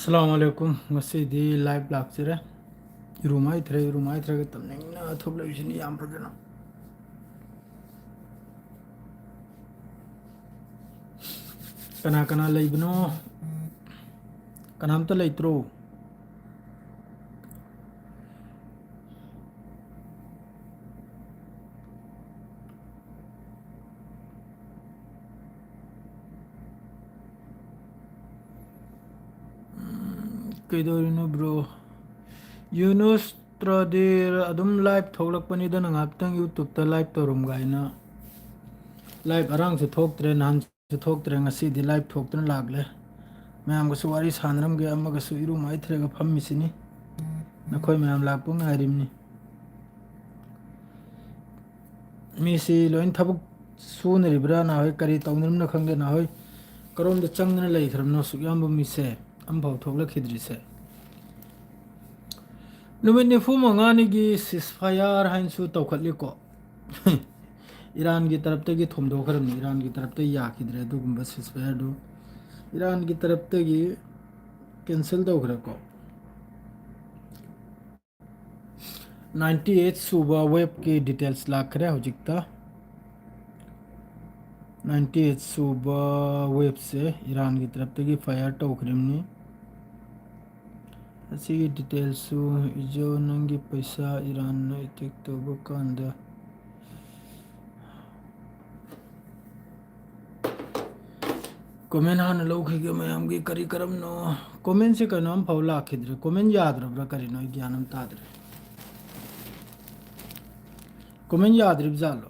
Assalamualaikum ngasi di live blog sire rumai thre ga tamne na thop lai sini yam phadana kana kana lai bno kanam ta lai tro kaidorino bro Yunus tradir adum live tholak pani da ngap tang YouTube ta live torum gaina live arang se thok tre nan se thok tre ngasi di live thok tan lagle mayam ga suwari sanram ge amma ga su iru mai thre ga pham misini na khoi mayam lak pu ngairim ni mi si loin thabuk su ne ribra na hoi kari tawnam na khang na hoi karom da chang na lai thram no su yam bu mi se am bau thok la khidri se numin ni fu mangani gi ceasefire hain su tawkhatli ko Iran की तरफ तक थोम दो खरम Iran की तरफ तक या किधर तो गुम्बद ceasefire दो Iran की तरफ तक कैंसिल दो खर को 98 सुबह वेब की डिटेल्स लाख रहे हो जिकता 98 सुबह वेब से ईरान की तरफ तक फायर तो खरमनी ऐसी डिटेल्स जो नंगी पैसा ईरान ने टिक तो बुकांदा कमेंट हान लौखिगे मैम की करी करम नो कमेंट से कनाम फौला खिद्रे कमेंट याद रब्रा करी नो ज्ञानम ताद्रे कमेंट याद रिब जालो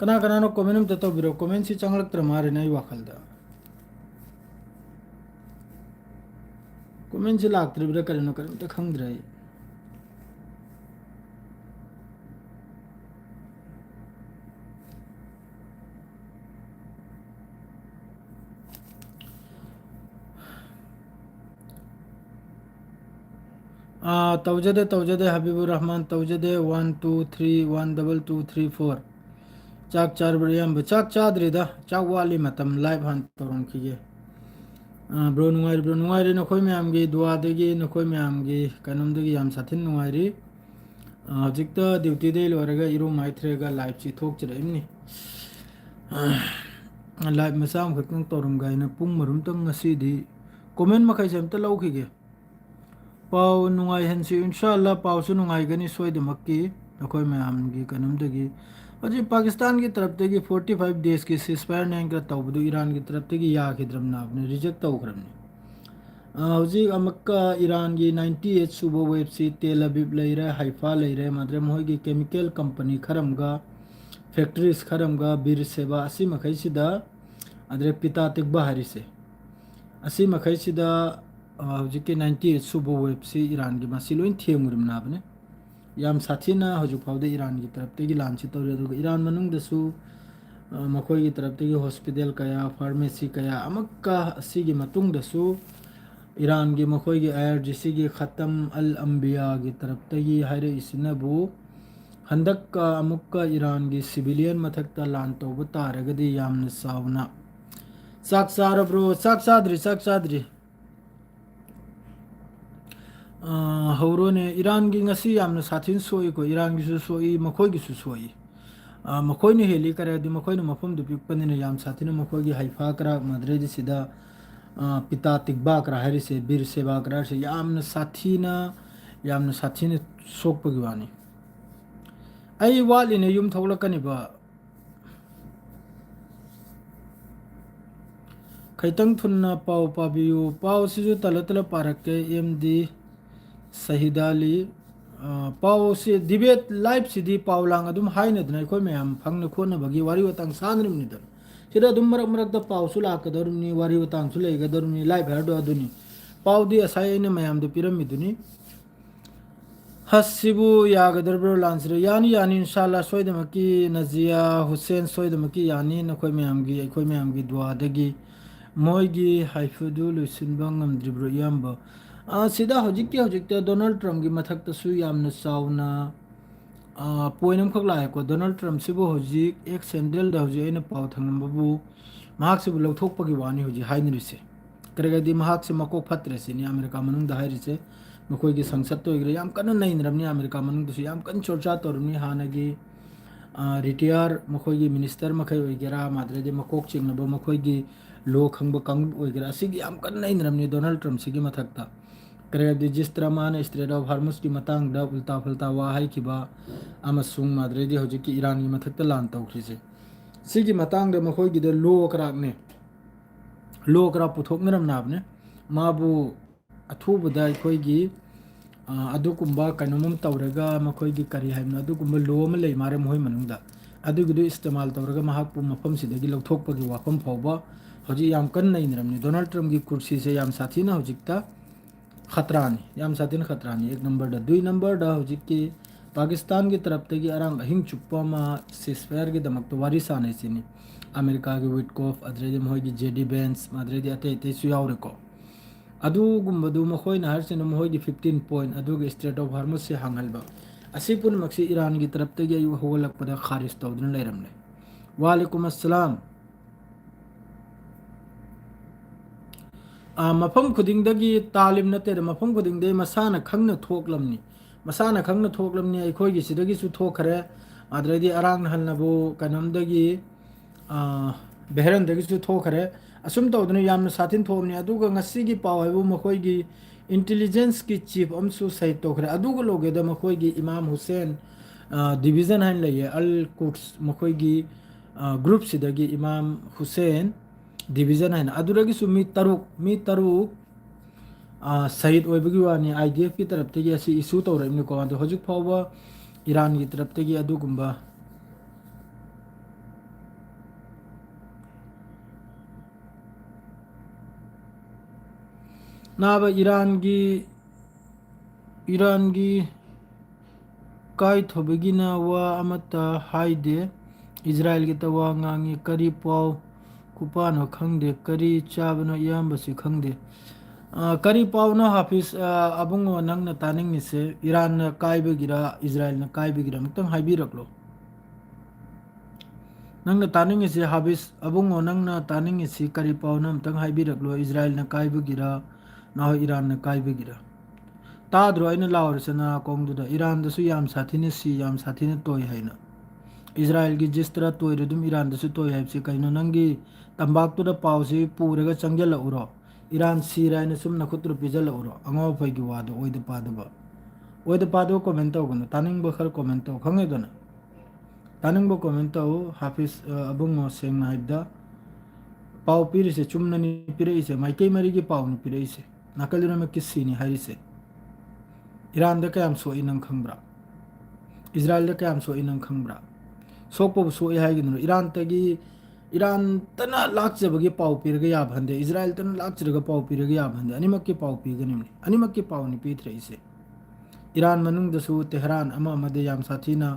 कना कना नो कमेंट में तो बिरो कमेंट से चंगलक तर मारे नहीं वाखल दा कमेंट से लाग त्रिब्रा करी नो करी तो खंगद्रे तवजदे हबीबुर रहमान तवजदे 1 2 3 1 2 2 3 4 चाक चार बरियाम चाक चाद्रिदा चाक वाली मतम लाइव हान तोरम खिगे ब्रो नुंगाइरी नखोय मैम गी दुआ देगी नखोय मैम गी कनम देगी याम साथिन नुंगाइरी हजिकता ड्यूटी दे लोरगा इरो माइथ्रेगा लाइव ची थोक चरेमनी लाइव मसाम खतन तोरम गाइना पुंग मरुम तंग ngasi कमेंट मखाइ सेमता लौखिगे पाव नुंगाइ हनसी इंशाल्लाह पाव सु नुंगाइ गनी सोइदमक्की नखोय मैम गी कनम देगी अजी पाकिस्तान की तरफ तगी 45 डेज की सीजफायर नेंग का तौबदु ईरान की तरफ तगी या खिद्रम नाबने रिजेक्ट तौखरमनी हौजी अमक्का ईरान की 98 सुबो वेब सी तेल अबीब लेरे हाइफा लेरे माद्रे मोहगी केमिकल कंपनी खरमगा फैक्ट्रीज खरमगा बीर सेवा असी मखैसिदा अद्रे पिता तिकबा हरिसे असी मखैसिदा हौजी के 98 सुबो वेब सी ईरान की मासिलोइन थेंगुरम नाबने याम साथीना हजु फाउदे ईरान की तरफ तगी लांची तौरे दो ईरान मनुंग दसु मखोय की तरफ तगी हॉस्पिटल कया फार्मेसी कया अमक्का असी की मतुंग दसु ईरान की मखोय की आईआरजीसी की खत्म अल अंबिया की तरफ तगी हायरे इसिनबु हंदक का अमुक्का ईरान की सिविलियन मथकता लान तौब तारगदी यामन सावना साक्षार ब्रो साक्षाद्री हौरो ने ईरान की ngasi यामन साथिन सोई को ईरान की सोई मखोय की सोई मखोय ने हेली करे दि मखोय ने मफम दु पिकपने ने याम साथिन मखोय की हाइफा करा मदरे दि सिदा पिता तिकबा करा हरि से बीर सेवा करा से यामन साथिन सोक पगवानी आई वाली ने युम थौलकनी बा खैतंग थुन्ना पाव पाबियु पाव सिजु तलतल पारके एमडी सहिदाली पाव से डिबेट लाइव सिदी पाव लांग अदुम हाइना दना कोइ मैम फंगन खोना बगी वारी वतांग सानरिम निदन सिदा दुम मरक मरक द पाव सुला कदरुनी वारी वतांग सुले गदरुनी लाइव हरदो अदुनी पाव दी असाइने मैम दु पिरामिदुनी हसिबु यागदरब्रो लांसरे यानी इंशाल्लाह सोइदमकी नजिया हुसैन सोइदमकी यानी नखोइ मैम गी दुआ दगी मोइगी हाइफुदु लुसिनबा ngamdribro yamba सिदा हजिकते डोनाल्ड ट्रम्प की मथक तसु यामना चावना पोइनम खक लाय को डोनाल्ड ट्रम्प सिबो हजिक एक सेंडल द हजि एना पाव थंगम बबु मार्क सिबु लौथोक पगी वानी हजि हाइनरिसे ꯀꯔꯤꯒꯗꯤ ꯃꯍꯥꯛꯁꯦ ꯃꯀꯣꯛ ꯐꯠꯇ꯭ꯔꯦ ꯁꯤꯅꯤ ꯑꯃꯦꯔꯤꯀꯥ ꯃꯅꯨꯡꯗ ꯍꯥꯏꯔꯤꯁꯦ ꯃꯈꯣꯏꯒꯤ ꯁꯪꯁꯠꯇ ꯑꯣꯏꯒꯦꯔꯥ ꯌꯥꯝ ꯀꯟꯅ ꯅꯩꯅꯔꯕꯅꯤ ꯑꯃꯦꯔꯤꯀꯥ ꯃꯅꯨꯡꯗꯁꯨ ꯌꯥꯝ ꯀꯟꯅ ꯆꯣꯔꯆꯥ ꯇꯧꯔꯕꯅꯤ ꯍꯥꯟꯅꯒꯤ ꯔꯤꯇꯤꯌꯥꯔ ꯃꯈꯣꯏꯒꯤ ꯃꯤꯅꯤꯁꯇꯔ ꯃꯈꯩ ꯑꯣꯏꯒꯦꯔꯥ ꯃꯥꯗ꯭ꯔꯗꯤ ꯃꯀꯣꯛ ꯆꯤꯡꯅꯕ ꯃꯈꯣꯏꯒꯤ ꯂꯣ ꯈꯪꯕ ꯀꯥꯡꯂꯨꯞ ꯑꯣꯏꯒꯦꯔꯥ ꯑꯁꯤꯒꯤ ꯌꯥꯝ ꯀꯟꯅ ꯅꯩꯅꯔꯕꯅꯤ ꯗꯣꯅꯥꯜड ꯇ꯭ꯔꯝꯞꯁꯤꯒꯤ ꯃꯊꯛꯇ ꯀꯔꯤꯒꯗꯤ ꯖꯤꯁꯇ꯭ꯔ ꯃꯥꯅ ꯏꯁꯇ꯭ꯔꯦꯠ ꯑꯣꯐ ꯍꯥꯔꯃꯨꯁꯀꯤ ꯃꯇꯥꯡꯗ ꯎꯜꯇꯥ ꯐꯨꯜꯇꯥ ꯋꯥ ꯍꯥꯏꯈꯤꯕ ꯑꯃꯁꯨꯡ ꯃꯥꯗ꯭ꯔꯗꯤ ꯍꯧꯖꯤꯛꯀꯤ ꯏꯔꯥꯟꯒꯤ ꯃꯊꯛꯇ ꯂꯥꯟ ꯇꯧꯈ꯭ꯔꯤꯁꯦ ꯁꯤꯒꯤ ꯃꯇꯥꯡꯗ ꯃꯈꯣꯏꯒꯤꯗ ꯂꯣ ꯈꯔ ꯄꯨꯊꯣꯛꯅꯔꯝꯅꯕꯅꯦ ꯃꯥꯕꯨ ꯑꯊꯨꯕꯗ ꯑꯩꯈꯣꯏꯒꯤ ꯑꯗꯨꯒꯨꯝꯕ ꯀꯩꯅꯣꯝ ꯇꯧꯔꯒ ꯃꯈꯣꯏꯒꯤ ꯀꯔꯤ ꯍꯥꯏꯕꯅꯣ ꯑꯗꯨꯒꯨꯝꯕ ꯂꯣ ꯑꯃ ꯂꯩ ꯃꯥꯔꯦ ꯃꯈꯣꯏ ꯃꯅꯨꯡꯗ ꯑꯗꯨꯒꯤꯗꯨ ꯏꯁꯇꯦꯃꯥꯜ ꯇꯧꯔꯒ ꯃꯍꯥꯛꯄꯨ ꯃꯐꯝꯁꯤꯗꯒꯤ ꯂꯧꯊꯣꯛꯄꯒꯤ ꯋꯥꯐꯝ ꯐꯥꯎꯕ ꯍꯧꯖꯤꯛ ꯌꯥꯝ ꯀꯟꯅ ꯅꯩꯅꯔꯕꯅꯤ ꯗꯣꯅꯥꯜड ꯇ꯭ꯔꯝꯞꯀꯤ ꯀꯨꯔꯁꯤꯁꯦ ꯌꯥꯝ ꯁꯥꯊꯤꯅ ꯍꯧꯖꯤꯛꯇ खतरानी याम साथीन खतरानी एक नंबर दा दुई नंबर दा हजिक की पाकिस्तान की तरफ तगी अरांग अहिंग चुप्पा मा सिसफेयर की दमक तो वारी साने सिनी अमेरिका की विटकॉफ अद्रेदी मोहगी जेडी बेंस माद्रेदी अते अते सुयावरेको अदुगुम्बदु मखोयना हरसिन मोहगी 15 पॉइंट अदुगे स्टेट ऑफ हार्मस से हांगलबा असी पुन मक्सी ईरान की तरफ तगी अयु होगलकपदा खारिज तौदन लेरमले वालेकुम अस्सलाम मफम खुदिंदगी तालिम नते मफम खुदिंदे मसाना खंगना थोकलमनी मसाना खंगना थोकलमनी अखोयगी सिदगी सु थोखरे अद्रेदी अरांग हलनबु कनमदगी बेहरन दगी सु थोखरे असुम तौदन यामना साथिन थोमनी अदुगा ngasiगी पाव हाइबु मखोयगी इंटेलिजेंस की चीफ अमसु सही तोखरे अदुगा लोगेदा मखोयगी इमाम हुसैन डिवीजन हाइन लये अल कुड्स मखोयगी ग्रुप सिदगी इमाम हुसैन डिवीजन है अदुरगी सु मी तरुक शहीद ओइबगी वानी आईडीएफ की तरफ तगी असि इशू तौरबनी को अदु हजुक फावबा ईरान की तरफ तगी अदुगुम्बा नाबा ईरान की काय थोबगिना वा अमता हाइदे इजराइल की तवा ngangi करी पाव कुपानो खंगदे करी चाबनो इयाम्बसी खंगदे करी पावना हाफिज अबुंगो नंगना तानिंगिसे ईरान न कायबगिरा इजराइल न कायबगिरा मुक्तंग हाइबिरकलो नंगना तानिंगिसे हाफिज अबुंगो नंगना तानिंगिसे करी पावना मुक्तंग हाइबिरकलो इजराइल न कायबगिरा ना ईरान न कायबगिरा ताद्रो आइना लावरसना कोंगदुदा ईरान दसु याम साथिने सी याम साथिने तोय हैना इजराइल की जिस तरह तोयरदुम ईरान दसु तोय हैबसे कइनो नंगी तंबाकतुदा पावसी पूरगा चंगल उरो ईरान सीरायन सुम नखुत्र पिजल उरो अंगो फैगी वादो ओइद पादो कमेंट तौगनो तानिंग बखर कमेंट तौ खंगेदना तानिंग बो कमेंट तौ हाफिज अबुंगो सेंग हाइबदा पाव पिरिसे चुमननी पिरेइसे माइके मरीगी पावनु पिरेइसे नाकलिरो में किस्सीनी हारिसे ईरान दा कयाम सोई नंग खंगब्रा इजराइल दा कयाम सोई नंग खंगब्रा सोकपो सोई हाइगिनो ईरान तना लाक्चबगी पाव पिरगे याबहंदे इजराइल तना लाक्चरगा पाव पिरगे याबहंदे अनिमक्की पाव पिगनिमनि अनिमक्की पावनि पिथ्रेइसे ईरान मनुंग दसु तेहरान अमा मदे याम साथीना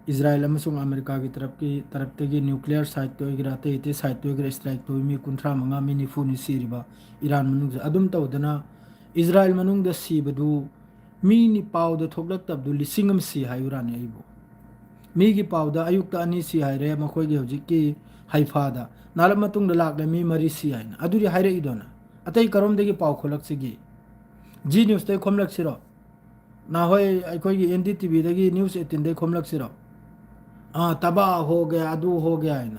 इजराइल अमसुंग अमेरिका की तरफ तगी न्यूक्लियर साइट तो गिरा ते साइट तो गिरा स्ट्राइक तो मी कुंथ्रा मंगा mini Phani सिरिबा Iran मनुंग अदुम तौदना Israel मनुंग the सिबदु मीनी पाव द थोगलक तबदु लिसिंगम सी हायुराने आइबो मीगी पाव द अयुक्त अनि सी हाइरे मखोयगी हजिकी हाइफादा नालम मतुंग लाकले मी मरी सी हाइना अदुरी हाइरे इदोना अतै करमदगी पाव खोलकसिगी जी न्यूज तै खोमलकसिरो ना होय अखोयगी एनडीटीवी दगी न्यूज 18 दै खोमलकसिरो तबा हो गया अदु हो गया है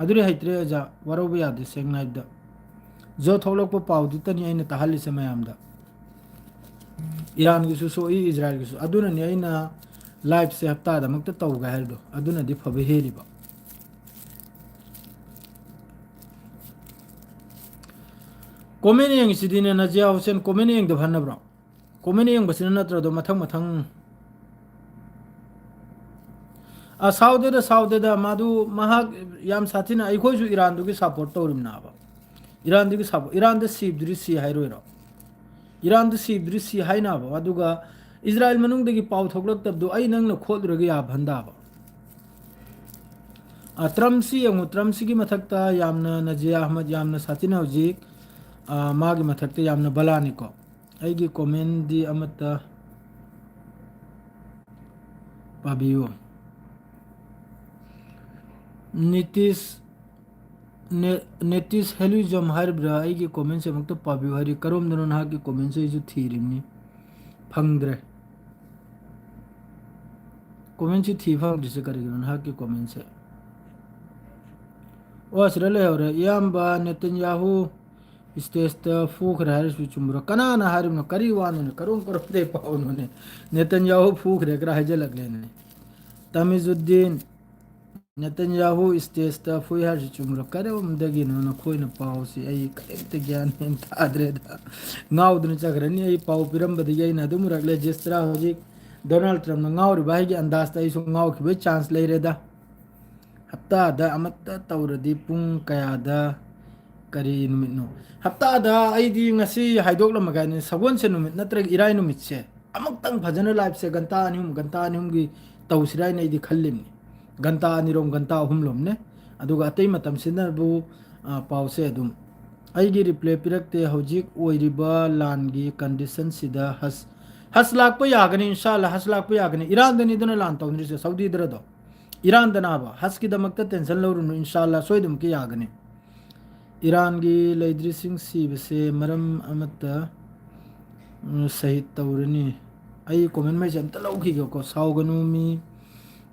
अदुरी हाइत्रे जा वरोब यादे सेंगनाइदा जो थोलक पाव दुतनी अइना तहलिसे मयामदा ईरान की सोई इजराइल की अदुना नि अइना लाइफ से हफ्ता दमकता तौगा हैदो अदुना दि फबे हेलिबा कमेंट यंगसिदिने नजिया हुसैन कमेंट यंग दभनब्रा कमेंट यंग बसिन नत्रदो मथंग साउदेदा मादु महाक याम साथिना अखोयसु ईरान दुगी सपोर्ट तौरिमनाबा ईरान दुगी सपोर्ट ईरान द सिबदुरी सी हाइरोइरो ईरान द सिबदुरी सी हाइनाबा अदुगा इजराइल मनुंग दगी पाव थोगलक तबदु अइ नंगना खोलरगे या भंदाबा ट्रम्पसी यंगु ट्रम्पसी की मथक्ता यामना नजिया अहमद यामना साथिना हजिक मागी मथक्ता यामना बलानिको अइगी कमेंट दी अमता पाबियो नीतीश नेटिस हेलुजम हाइब्रा आई कमेंट से मक्त पाबियो हरी करोम दनो ना की कमेंट से जो थीरिमनी फंगद्रे कमेंट से थी फंग से करेगी ना की कमेंट से ओ असरले हो रे याम्बा नेतन्याहू स्टेज फूखरे हर चुम्बरो कनाना हरिम करी वानो ने करोम करो दे पाउनो ने नेतन्याहू फूखरे करा हजे लगले ने तमिजुद्दीन नेतन्याहू स्टेज फुई हर चुम्बरो करोम दगी नो खोइना पाउसी आई करेक्ट ज्ञान ने ताद्रेदा ngaudun chagrani ai pau piram badi ai na dum ragle jestra hoji Donald Trump na ngauri bai gi andas ta isu ngau ki be chance le reda hafta da amatta tawradi pung kaya da kari numit no hafta da ai di ngasi haidok la magani sagon se numit natra irai numit se amak tang bhajana live se ganta anum gi tawsirai nei di khallim ni ganta ani rom ganta hum lom ne aduga atei matam sina bu pause dum aigi replay pirakte hojik oiriba langi condition sida has lak pa yagani inshallah has lak pa yagani iran dani dana lan tawni se saudi dra do iran dana ba has ki damakta tension lawrunu inshallah soidum ki yagani iran gi leidri sing si bese maram amata sahit tawrani ai comment mai jam ta lauki ko sauganu mi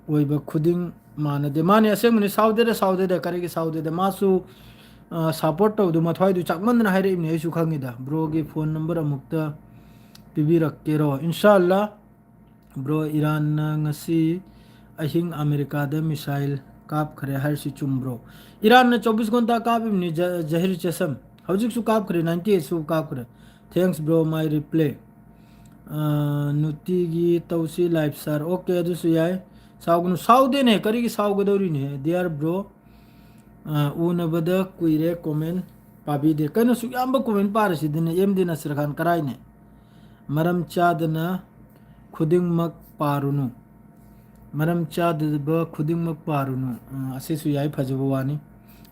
oiba khuding mana de mane asem ni saude de kare ki saude de masu support तौदु मथवाइदु चाकमन हाइरेबनि आइसु खंगिदा bro गी phone number अमुक्ता पिबिरक्केरो इंशाल्लाह ब्रो ईरान ngasi अहिंग अमेरिका द मिसाइल काप खरे हरसि चुम्ब्रो ईरान न 24 घंटा कापिबनि जहिर चसम हौजिक सु काप खरे 98 सु काप खरे थैंक्स ब्रो माय रिप्ले नुती गी तौसी लाइव सर ओके दुसु याय साउगनु साउदे ने करी की साउगदौरी ने देयर ब्रो उनबदा कुइरे कमेंट पाबी दे कनो सुयाम्ब कमेंट पारसि दिन एम दिन सरखान कराइने मरम चादना खुदिंगमक पारुनु मरम चादब खुदिंगमक पारुनु असे सुयाई फजबो वानी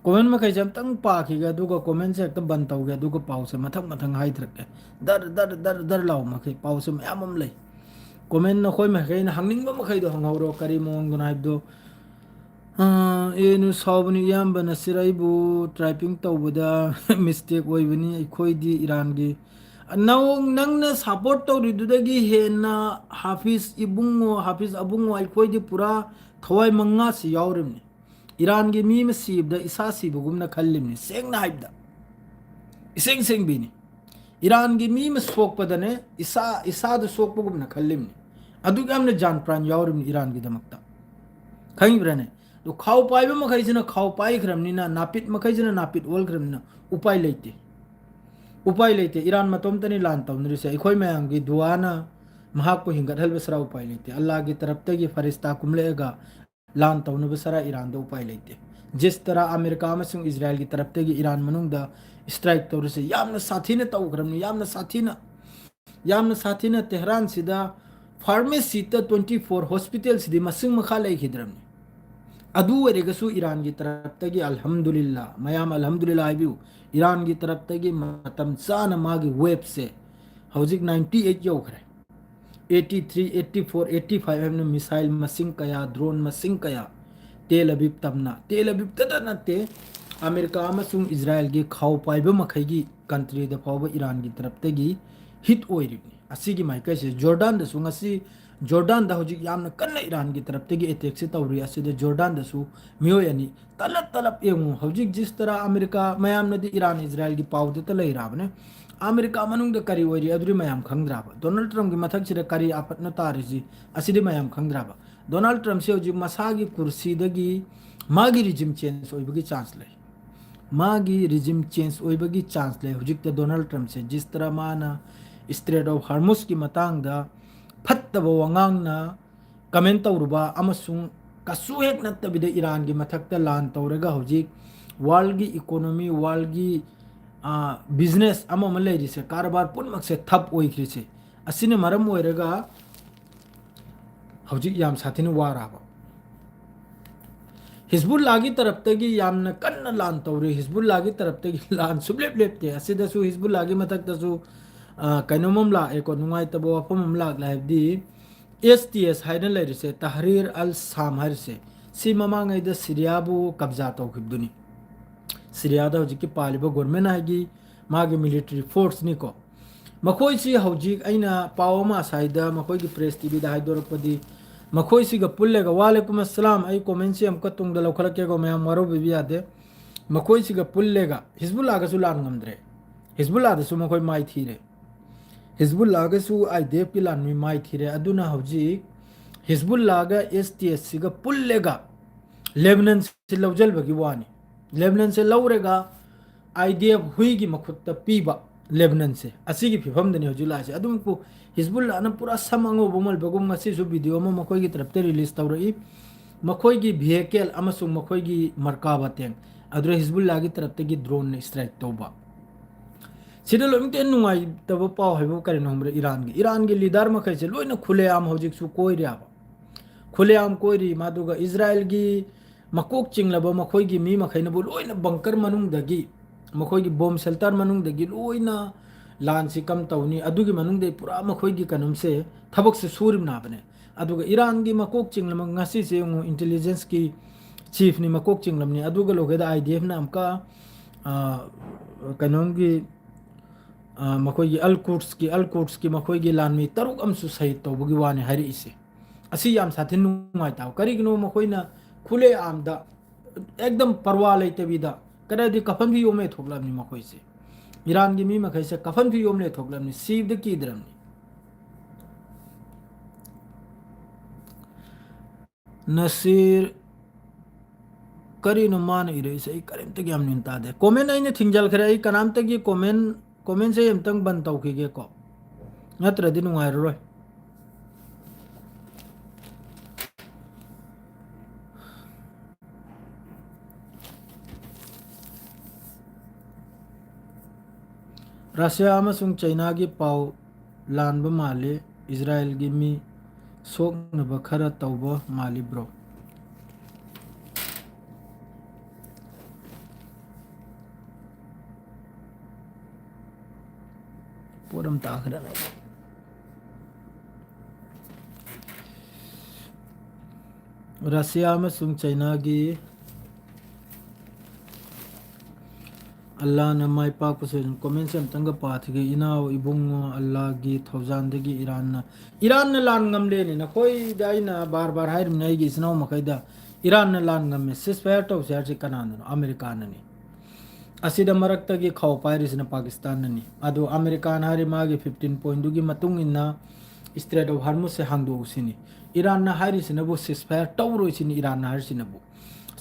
कमेंट मखै जम तंग पाखिगा दुगा कमेंट से त बन तौगे दुगा पाउसे मथक मथंग हाइद्रके दर लाउ मखै पाउसे मयामम लै कमेंट न खोय मखै न हंगनिंग मखै दो हंगौरो करी मोंग गुनाइबदो एनु सावबनी याम्ब नसिराइबु टाइपिंग तौबदा मिस्टेक ओइबनी अखोइदी ईरान गी नंगना सपोर्ट तौरिदुदगी हेना हाफिज अबुंगो अखोइदी पूरा थवाई मंगा से यावरिमनी ईरान गी मी मसीबदा इसा सिबगुमना खल्लिमनी सेंगना हाइबदा इसेंग बिनी ईरान गी मी सोकपदने इसा द सोकपगुमना खल्लिमनी अदुग हमने जान प्राण यावरिमनी ईरान गी दमकता खंगिब्रने तो खाओ पाइबे मखैजना खाओ पाइख्रमनिना नापित मखैजना नापित ओलख्रमनिना उपाय लेते ईरान मतोम तनी लान तौनरिसे अखोय मयांगी दुआना महाक को हिंगत हल बसरा उपाय लेते अल्लाह की तरफ तगी फरिश्ता कुमलेगा लान तौन बसरा ईरान दो उपाय लेते जिस तरह अमेरिका अमसुंग इजराइल की तरफ तगी ईरान मनुंगदा स्ट्राइक तौरसे यामना साथीना तौख्रमनि यामना साथीना तेहरान सिदा फार्मेसी 24 हॉस्पिटल सिदी मसिंग मखा लेखिद्रमनि अदू वरेगसु ईरान की तरफ तगी अल्हम्दुलिल्लाह मयाम अल्हम्दुलिल्लाह आइबु ईरान की तरफ तगी मतम चाना मागी वेब से हौजिक 98 यौखरे 83 84 85 हमने मिसाइल मसिंग कया ड्रोन मसिंग कया तेल अबीब तदा नते अमेरिका अमसुंग इजराइल की खाउ पाइबे मखैगी कंट्री द फावबा ईरान की तरफ तगी हिट ओइरिबनी असिगी माइकै से जॉर्डन दसु ngasi जॉर्डन दा होजिक यामना कन्ना ईरान की तरफ तगी अटैक से तौरी असिदे जॉर्डन दसु मियोय अनि तलब एमु होजिक जिस तरह अमेरिका मयाम नदी ईरान इजराइल की पाउदे त लैराबने अमेरिका मनुंग द करी ओइरी अदुरी मयाम खंगद्राबा डोनाल्ड ट्रम्प की मथक सिरे करी आपतन तारिजी असिदे मयाम खंगद्राबा डोनाल्ड ट्रम्प से होजिक मसागी कुर्सी दगी मागी रिजिम चेंज ओइबगी चांस ले मागी रिजिम चेंज ओइबगी चांस ले होजिक त डोनाल्ड ट्रम्प से जिस तरह माना स्ट्रेट ऑफ हार्मुस की मतंग दा फत्तब वंगांगना कमेंट तौरुबा अमसुंग कसु हेक नत्तबिदे ईरान की मथक्ता लान तौरगा होजिक वर्ल्ड की इकोनॉमी वर्ल्ड की बिजनेस अमम लेरिसे कारबार पुनमक से थप ओइख्रिसे असिने मरम ओइरगा होजिक याम साथिन वाराबा हिजबुल्लाह की तरफ तगी यामना कन्न लान तौरे हिजबुल्लाह की तरफ तगी लान सुबलेप लेपते असिदसु हिजबुल्लाह की मथक्तसु कइनोमम ला एको नुंगाइ तबो अपमम लाग लाइबदी STS हाइना लेरिसे तहरीर अल शाम हरसे सी ममांगै द सीरियाबु कब्जा तौखिबदुनी सिरियादा हौजिक पालिबा गवर्नमेंट हागी मागे मिलिटरी फोर्स निको मखोई सी हौजिक अइना पाव मा साइदा मखोई की प्रेस टीवी दा हाइदोरपदी मखोई सी गा पुल्लेगा वालेकुम अस्सलाम आई कमेंट से हमका तुंग दा लौखलके गो मैं मारो बिबी यादे मखोई सी गा पुल्लेगा हिजबुल्लाह गा सुलान ngamdre हिजबुल्लाह दा सु मखोई माई थीरे हिजबुल्लाह गा सु आईडीएफ की लान मी माई थीरे अदुना हौजिक हिजबुल्लाह गा एसटीएस सी गा पुल्लेगा लेबनान से लौजल बगी वानी लेबनान से लौरेगा आईडीएफ हुई की मखुत पीबा लेबनान से असी की फिफम दने हजुला से अदुम को हिजबुल्लाह न पूरा समंगो बोमल बगुम मसी सु वीडियो म मखोई की तरफ ते रिलीज तौरई मखोई की व्हीकल अमसुंग मखोई की मरकाबा तेंग अदुरे हिजबुल्लाह की तरफ ते की ड्रोन ने स्ट्राइक तौबा सिदा लोमिते नुंगाई तब पाव हैबो करे नोमरे ईरान के लीडर मखै से लोइना खुले आम हौजिक सु कोई रियाबा खुले आम कोई री मादुगा इजराइल की मकोक चिंगलब मखोई की मी मखैना बु लोइना बंकर मनुंग दगी मखोई की बॉम्ब शेल्टर मनुंग दगी लोइना लान से कम तौनी अदुगी मनुंग दे पूरा मखोई की कनुम से थबक से सूरिम ना बने अदुगा ईरान की मकोक चिंगलब ngasi से इंटेलिजेंस की चीफ नि मकोक चिंगलब नि अदुगा लोगेदा आईडीएफ ना हमका कनुम की मखोई की अलकुट्स की मखोई की लान मी तरुक अमसु सहित तौबगी वाने हरि इसे असी याम साथिन नुंगाइताव करिगनो मखोइना खुले आमदा एकदम परवा लेतेबिदा कदादि कफन भी योमे थोकलमनि मखोइ से ईरान की मी मखै से कफन भी योमले थोकलमनि सीवद कीद्रमनि नसीर करिनो मान इरे से करिम तक याम निंता दे कमेंट आइने थिंगजल खरे आई कनाम तक ये कमेंट से एमतंग बन तौखिगे को नत्रदि नुंगाइरोय रशिया अमसुंग चाइना की पाव लानब माले इजराइल की मी सोकनब खरा तौब माली ब्रो पूरम ताखरा रशिया अमसुंग चाइना की अल्लाह न माई पाक से कमेंट से तंग पाथ के इनाव इबुंग अल्लाह की थौजान दगी ईरान न लान ngamle ने न कोई दाइना बार बार हायर नहीं की इसनाव मखैदा ईरान न लान ngam में सिस फायर तो से कनान अमेरिका ने असिदा मरक तगी खाव पाइरिस न पाकिस्तान ने अदो अमेरिका हारि मागे 15 पॉइंट दुगी मतुंग इन्ना स्ट्रेट ऑफ हार्मुस से हांगदो उसिनी ईरान न हारिस न बो सिस फायर टौरो सिनी ईरान न हारिस न बो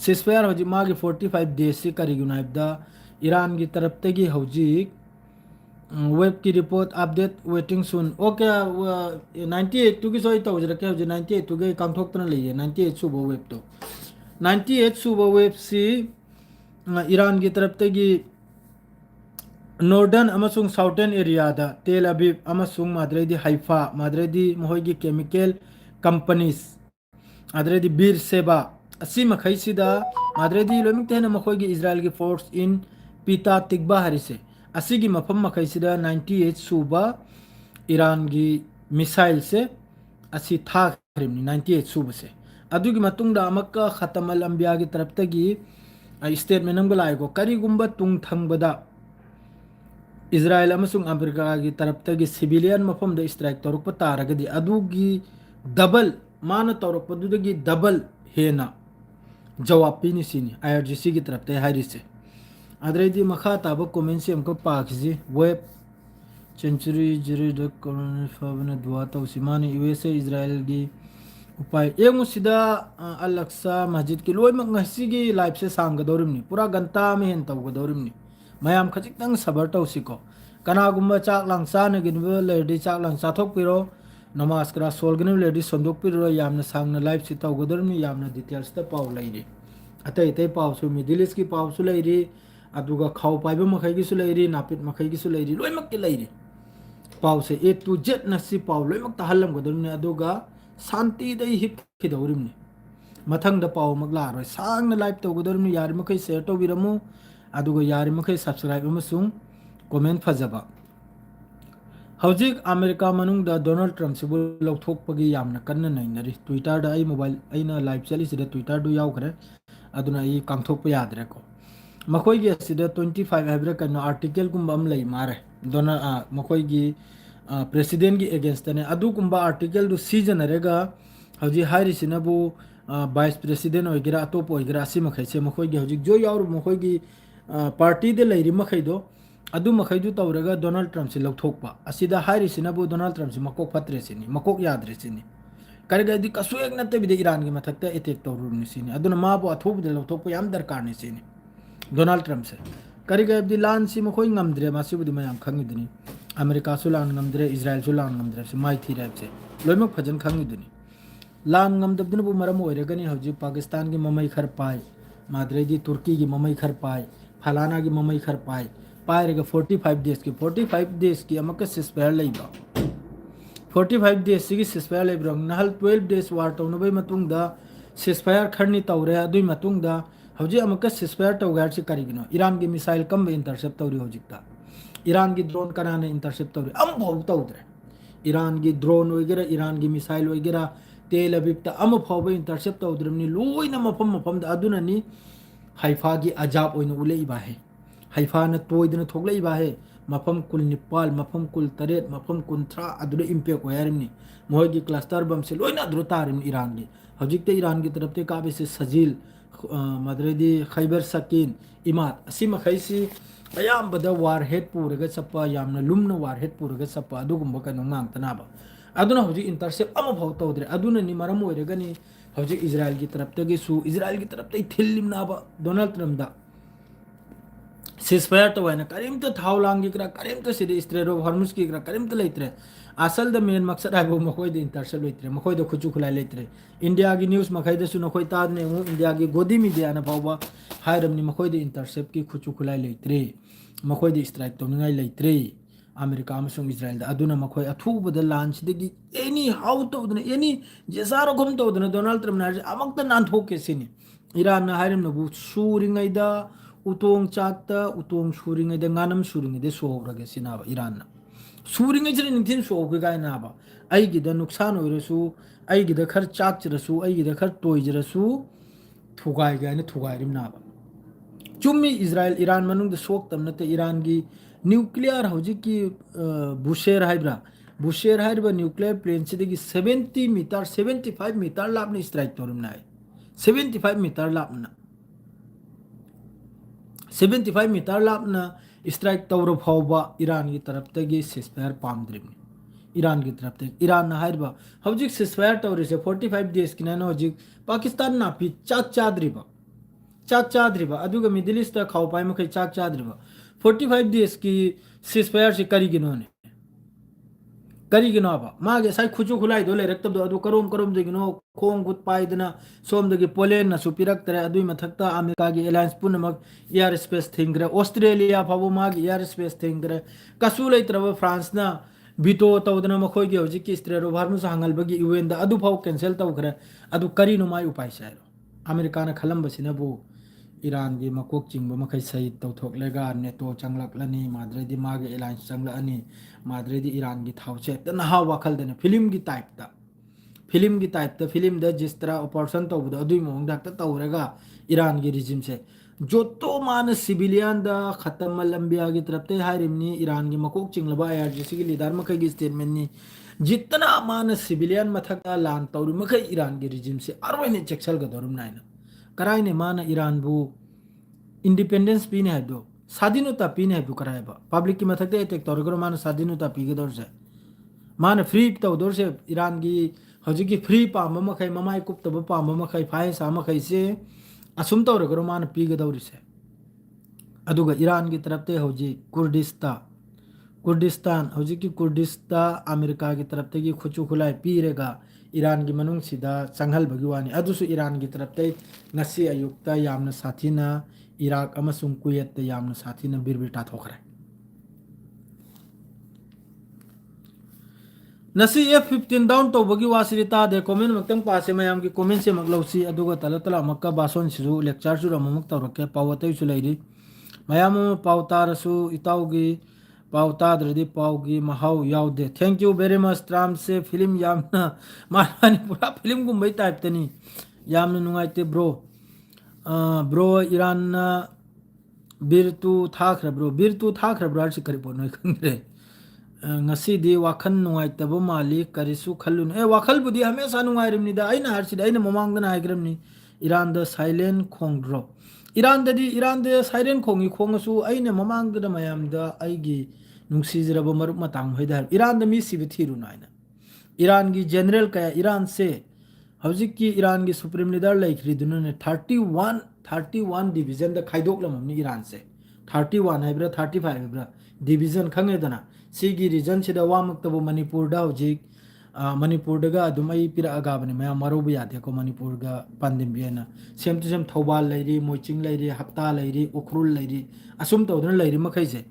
सिस फायर होजी मागे 45 डेज से करिगुनाइबदा ईरान की तरफ तगी हौजिक वेब की रिपोर्ट अपडेट वेटिंग सुन ओके 98 टू की सोई तो जरके हौजे 98 टू के कांगथोक्तना लइए 98 सुबो वेब तो 98 सुबो वेब सी ईरान की तरफ तगी नॉर्दर्न अमसुंग साउथर्न एरिया दा तेल अबीब अमसुंग माद्रेदी हाइफा माद्रेदी मोहगी केमिकल कंपनीज आद्रेदी बीर सेबा असी मखैसिदा माद्रेदी लोमितेन मखोगी इजराइल की फोर्स इन पीता तिग्बा हरिसे असी की मफम मखैसिदा 98 सुबा ईरान की मिसाइल से असी था खरिमनी 98 सुबह से अदुगी मतुंगदा अमक्का खतमल अंबिया की तरफ तगी स्टेटमेंट नंग लाइको करिगुंबा तुंग थंगबदा इजराइल अमसुंग अमेरिका की तरफ तगी सिविलियन मफम द स्ट्राइक तौरप तारगदी अदुगी डबल मान तौरपदुदगी डबल हेना जवाब पीनी सिनी आईआरजीसी की तरफ ते हारिसे अदरेदी मखा ताब कमेंट से हमको पाखजी वेब सेंचुरी जरी द कॉलोनी फबन दुआ तौसिमानी यूएसए इजराइल की उपाय एमुसिदा अलक्सा मस्जिद की लोय मगसी की लाइफ से सांगदौरिमनी पूरा घंटा में हेन तौगदौरिमनी मयाम खजितंग सबर तौसिको कनागुम्बा चाक लांगसान गिनब लेडी चाक लांग चाथोक पिरो नमाज करा सोलगन लेडी संदोक पिरो यामना सांगना लाइफ से तौगदौरिमनी यामना डिटेल्स त पाव लैरी अतै तै पाव सु मिडिल ईस्ट की पाव सु लैरी अदुगा खाव पाइबा मखै की सु लैरी नापित मखै की सु लैरी लोय मक की लैरी पाव से ए टू जेड नसी पाव लोय मक तहल्लम गदौरिमनी अदुगा शांति दई हिप खिदौरिमनी मथंग द पाव मक लारोय सांगना लाइफ तौगदौरिमनी यार मखै शेयर तौबिरमु अदुगा यार मखै सब्सक्राइब अमसुंग कमेंट फजबा हौजिक अमेरिका मनुंग द डोनाल्ड ट्रम्प से लौथोकपगी यामना कन्न नैनरी ट्विटर दा आई मोबाइल आइना लाइव चली सिदा ट्विटर दु यावखरे अदुना ई कांथोकप यादरे को ꯃꯈꯣꯏꯒꯤ ꯑꯁꯤꯗ 25 ꯍꯥꯏꯕ꯭ꯔꯥ ꯀꯩꯅꯣ ꯑꯥꯔꯇꯤꯀꯜꯒꯨꯝꯕ ꯑꯃ ꯂꯩ ꯃꯥꯔꯦ ꯗꯣꯅꯥꯜ ꯃꯈꯣꯏꯒꯤ ꯄ꯭ꯔꯦꯁꯤꯗꯦꯟꯒꯤ ꯑꯦꯒꯦꯟꯁꯇꯅꯦ ꯑꯗꯨꯒꯨꯝꯕ ꯑꯥꯔꯇꯤꯀꯜꯗꯨ ꯁꯤꯖꯤꯟꯅꯔꯒ ꯍꯧꯖꯤꯛ ꯍꯥꯏꯔꯤꯁꯤꯅꯕꯨ ꯚꯥꯏꯁ ꯄ꯭ꯔꯦꯁꯤꯗꯦꯟ ꯑꯣꯏꯒꯦꯔꯥ ꯑꯇꯣꯞꯄ ꯑꯣꯏꯒꯦꯔꯥ ꯑꯁꯤ ꯃꯈꯩꯁꯦ ꯃꯈꯣꯏꯒꯤ ꯍꯧꯖꯤꯛ ꯖꯣꯏ ꯌꯥꯎꯔꯤꯕ ꯃꯈꯣꯏꯒꯤ ꯄꯥꯔꯇꯤꯗ ꯂꯩꯔꯤ ꯃꯈꯩꯗꯣ ꯑꯗꯨ ꯃꯈꯩꯗꯨ ꯇꯧꯔꯒ ꯗꯣꯅꯥꯜड ꯇ꯭ꯔꯝꯞꯁꯤ ꯂꯧꯊꯣꯛꯄ ꯑꯁꯤꯗ ꯍꯥꯏꯔꯤꯁꯤꯅꯕꯨ ꯗꯣꯅꯥꯜड ꯇ꯭ꯔꯝꯞꯁꯤ ꯃꯀꯣꯛ ꯐꯠꯇ꯭ꯔꯦ ꯁꯤꯅꯤ ꯃꯀꯣꯛ ꯌꯥꯗ꯭ꯔꯦ ꯁꯤꯅꯤ ꯀꯔꯤꯒꯤꯗꯤ ꯀꯁꯨ ꯍꯦꯛ ꯅꯠꯇꯕꯤꯗ ꯏꯔꯥꯟꯒꯤ ꯃꯊꯛꯇ ꯑꯦꯇꯦꯛ ꯇꯧꯔꯨꯕꯅꯤ ꯁꯤꯅꯤ ꯑꯗꯨꯅ ꯃꯥꯕꯨ ꯑꯊꯨꯕꯗ ꯂꯧꯊꯣꯛꯄ ꯌꯥꯝ ꯗꯔꯀꯥꯔꯅꯤ ꯁꯤꯅꯤ ꯗꯣꯅꯥꯜड ꯇ꯭ꯔꯝꯞꯁꯦ ꯀꯔꯤꯒꯤꯗꯤ ꯂꯥꯟꯁꯤ ꯃꯈꯣꯏ ꯉꯝꯗ꯭ꯔꯦ ꯃꯁꯤꯕꯨꯗꯤ ꯃꯌꯥꯝ ꯈꯪꯉꯤꯗꯨꯅꯤ ꯑꯃꯦꯔꯤꯀꯥꯁꯨ ꯂꯥꯟ ꯉꯝꯗ꯭ꯔꯦ ꯏꯖ꯭ꯔꯥꯏꯜꯁꯨ ꯂꯥꯟ ꯉꯝꯗ꯭ꯔꯦ ꯍꯥꯏꯕꯁꯤ ꯃꯥꯏꯊꯤꯔꯦ ꯍꯥꯏꯕꯁꯦ ꯂꯣꯏꯅꯃꯛ ꯐꯖꯅ ꯈꯪꯉꯤꯗꯨꯅꯤ ꯂꯥꯟ ꯉꯝꯗꯕꯗꯨꯅꯕꯨ ꯃꯔꯝ ꯑꯣꯏꯔꯒꯅꯤ ꯍꯧꯖꯤꯛ ꯄꯥꯀꯤꯁꯇꯥꯟꯒꯤ ꯃꯃꯩ ꯈꯔ ꯄꯥꯏ ꯃꯥꯗ꯭ꯔꯩꯗꯤ ꯇꯨꯔꯀꯤꯒꯤ ꯃꯃꯩ ꯈꯔ ꯄꯥꯏ ꯐꯂꯥनाꯒꯤ ꯃꯃꯩ ꯈꯔ ꯄꯥꯏ ꯄꯥꯏꯔꯒ 45 ꯗꯦꯖꯀꯤ ꯑꯃꯨꯛꯀ ꯁꯤꯁꯄꯦꯌꯔ ꯂꯩꯕ 45 ꯗꯦꯖꯁꯤꯒꯤ ꯁꯤꯁꯐꯥꯌꯔ ꯂꯩꯕ꯭ꯔꯥ ꯅꯍꯥꯜ 12 ꯗꯦꯖ ꯋꯥꯔ ꯇꯧꯅꯕꯩ ꯃꯇꯨꯡꯗ ꯁꯤꯁꯐꯥꯌꯔ ꯈꯔꯅꯤ ꯇꯧꯔꯦ ꯑꯗꯨꯏ ꯃꯇꯨꯡꯗ ꯍꯧꯖꯤꯛ ꯑꯃꯨꯛꯀ ꯁꯤꯁꯐꯥꯌꯔ ꯇꯧꯒꯦ ꯍꯥꯏꯔꯤꯁꯤ ꯀꯔꯤꯒꯤꯅꯣ ꯏꯔꯥꯟꯒꯤ ꯃꯤꯁꯥꯏꯜ ꯀꯝꯕ ꯏꯟꯇꯔꯁꯦꯞ ꯇꯧꯔꯤ ꯍꯧꯖꯤꯛꯇ ꯏꯔꯥꯟꯒꯤ ꯗ꯭ꯔꯣꯟ ꯀꯅꯥꯅ ꯏꯟꯇꯔꯁꯦꯞ ꯇꯧꯔꯤ ꯑꯃꯐꯥꯎ ꯇꯧꯗ꯭रे ꯏꯔꯥꯟꯒꯤ ꯗ꯭ꯔꯣꯟ ꯑꯣꯏꯒꯦꯔꯥ ꯏꯔꯥꯟꯒꯤ ꯃꯤꯁꯥꯏꯜ ꯑꯣꯏꯒꯦꯔꯥ ꯇꯦꯜ ꯑꯕꯤꯕꯇ ꯑꯃ ꯐꯥꯎꯕ ꯏꯟꯇꯔꯁꯦꯞ ꯇꯧꯗ꯭ꯔꯕꯅꯤ ꯂꯣꯏꯅ ꯃꯐꯝ ꯃꯐꯝꯗ ꯑꯗꯨꯅꯅꯤ ꯍꯩꯐꯥꯒꯤ ꯑꯖꯥꯕ ꯑꯣꯏꯅ ꯎꯠꯂꯛꯏꯕ ꯍꯦ ꯍꯩꯐꯥꯅ ꯇꯣꯏꯗꯅ ꯊꯣꯛꯂꯛꯏꯕ ꯍꯦ ꯃꯐꯝ 19 ꯃꯐꯝ 13 ꯃꯐꯝ 30 ꯑꯗꯨꯗ ꯏꯝꯄꯦꯛ ꯑꯣꯏ ꯍꯥꯏꯔꯤꯕꯅꯤ ꯃꯣꯏꯒꯤ ꯀ꯭ꯂꯁꯇꯔ ꯕꯝꯁꯦ ꯂꯣꯏꯅ ꯑꯗꯨꯗ ꯇꯥꯔꯤꯕꯅꯤ ꯏꯔꯥꯟꯒꯤ ꯍꯧꯖꯤꯛꯇ ꯏꯔꯥꯟꯒꯤ ꯇꯔꯞꯇ ꯀꯥꯕꯁꯦ ꯁꯖꯤꯜ ꯃꯗ꯭ꯔꯩꯗꯤ ꯈꯩꯕꯔ ꯁꯀꯤꯟ ꯏꯃꯥꯠ ꯑꯁꯤ ꯃꯈꯩꯁꯤ ꯑꯌꯥꯝꯕꯗ ꯋꯥꯔ ꯍꯦꯠ ꯄꯨꯔꯒ ꯆꯠꯄ ꯌꯥꯝꯅ ꯂꯨꯝꯅ ꯋꯥꯔ ꯍꯦꯠ ꯄꯨꯔꯒ ꯆꯠꯄ ꯑꯗꯨꯒꯨꯝꯕ ꯀꯩꯅꯣ ꯉꯥꯛꯇꯅꯕ ꯑꯗꯨꯅ ꯍꯧꯖꯤꯛ ꯏꯟꯇꯔꯁꯦꯞ ꯑꯃꯐꯥꯎ ꯇꯧꯗ꯭रे ꯑꯗꯨꯅꯅꯤ ꯃꯔꯝ ꯑꯣꯏꯔꯒꯅꯤ ꯍꯧꯖꯤꯛ ꯏꯖ꯭ꯔꯥꯏꯜꯒꯤ ꯇꯔꯞꯇꯒꯤꯁꯨ ꯏꯖ꯭ꯔꯥꯏꯜꯒꯤ ꯇꯔꯞꯇꯩ ꯊꯤꯜꯂꯤꯕꯅꯥꯕ ꯗꯣꯅꯥꯜड ꯇ꯭ꯔꯝꯞꯗ सिजफायर तो है करीमत थाव लांगी करीमत स्ट्रेट ऑफ हॉर्मुज की करीमत लेते असल द मेन मकसद है मखोद इंटरसेप्ट लेते मखोद खुचु खुलाई लेते इंडिया की न्यूज़ मखैदसु नखोय तादने इंडिया की गोदी मीडिया न फावबा हायरमनी मखोद इंटरसेप्ट की खुचु खुलाई लेते मखोद स्ट्राइक तौनिंगाय लेते अमेरिका अमसुंग इजराइल अदुना मखोय अथुबद लांचदगी एनी हाउ तौदने एनी जेसारो गम तौदने डोनाल्ड ट्रम्प ना अमक्ता नानथोके सिनी ईरान ना हायरमनबु सूरिंगैदा उतोंग चाकता उतोंग सूरिंगैदा nganam सूरिंगैदा सोहरगे सिनाबा ईरान ना सूरिंगैजरे निथिन सोहगे गाय नाबा अैगिदा नुकसान ओइरसु अैगिदा खर चाकचरसु अैगिदा खर तोइजरसु थुगाय गायने थुगायरिम नाबा चुम्मी इजराइल ईरान मनुंग सोक्तम नते ईरान की न्यूक्लियर हौजिक की बुशेर हाइब्रा बुशेर हाइब्रा न्यूक्लियर प्लेन से 70 मीटर 75 मीटर लापने स्ट्राइक तोरम नाय 75 मीटर लापना 75 मीटर लापना स्ट्राइक तौर फाउबा ईरान की तरफ तक सिसफायर पामद्रिम ईरान की तरफ तक ईरान हाइब्रा हौजिक सिसफायर तौरिसे 45 डेज की नानो हौजिक पाकिस्तान नापी चाक चाद्रिबा चाक चाद्रिबा अदुगा मिडिल ईस्ट खाव पाइ मखै चाक चाद्रिबा 45 डेज की सिसफायर से करिगिनोने करिगिनोबा मागे साइ खुचु खुलाई दो लेरक्तबदो अदु करोम करोम दगिनो खोंग गुत पाइदना सोमदगी पोलैंड ना सुपिरक्तरे अदुइ मथक्ता अमेरिका की एलायंस पुनमक एयर स्पेस थिंग्रे ऑस्ट्रेलिया फाबो मागे एयर स्पेस थिंग्रे कसु लेत्रब फ्रांस ना बितो तौदना मखोगी हौजिक की स्ट्रेट ऑफ हार्मुज हांगलबगी यूएन दा अदु फाव कैंसिल तौखरे अदु करिनो माय उपाय साइरो अमेरिका ना खलंबसिनबु ईरान की मकोक चिंग मखै सहित तौथोकलेगा नेटो चंगलकलनी माद्रेदी मागे एलायंस चंगलनी माद्रेदी ईरान की थाउचे नहा वाखल देने फिल्म की टाइप द फिल्म द जिस तरह ऑपरेशन तौबद अदुई मोंग दा तौरेगा ईरान की रिजिम से जो तो मान सिविलियन द खत्म लंबिया की तरफ ते हारिमनी ईरान की मकोक चिंगलबा आईआरजीसी की लीडर मखै की स्टेटमेंट नि जितना मान सिविलियन मथक लान तौरी मखै ईरान की रिजिम से अरवैने चेक्सल गदोरम नाइना कराइने मान ईरान बु इंडिपेंडेंस पीने है दो स्वाधीनता पीने है कराएबा पब्लिक की मथक अटैक तौर मान स्वाधीनता पीगदौर से मान फ्री तौदौर से ईरान की हजिक की फ्री पाम मखै ममाई कुप्तब पाम मखै फाय सा मखै से असुम तौर मान पीगदौर से अदुगा ईरान की तरफ ते हजिक कुर्दिस्तान हजिक की कुर्दिस्तान अमेरिका की तरफ ते खुचु खुलाई पीरेगा ईरान की मनुंग सिदा चंगल भगवानी अदुसु ईरान की तरफ ते नसी अयुक्ता यामना साथीना इराक अमसुंग कुवैत यामना साथीना बिरबिटा थोखरे नसी F-15 डाउन तौबगी वासिरिता दे कमेंट मक्तंग पासे मयाम की कमेंट से मगलौसी अदुगा तलतला मक्का बासोन सिजु लेक्चर सु रममुक तौरके पावतै सु लैरि मयाम पावतारसु इताउगी पावताद्रदि पाउगी महाउ याउदे thank you very much Trump से फिल्म यामना मारवानी पूरा फिल्म गुम्बै टाइप तनी यामना नुंगाइते bro bro Iran birtu thakrabro birtu thakrabro ar sikari ponoi khangre ngasi di wakhan nungai tabo mali karisu khalun wakhal budi hamesha nungai rimni da aina har sida aina momang dana haigram iran da silent khongdro iran da silent khongi khongasu aina momang da mayam da aigi nungsijraba marup matang hoida iran da mi sibi thiru naina iran gi general kaya iran se hauzik ki iran gi supreme leader laikri dunne 31 division da khaidok lamni iran se 31 haibra 35 haibra division khange dana sigi region sida wamak tabu manipur da hauzik manipur daga adumai pira aga bani maya marubu yade ko manipur ga pandim biena sem to sem thobal lairi moiching lairi hapta lairi ukrul lairi asum to dana lairi makai se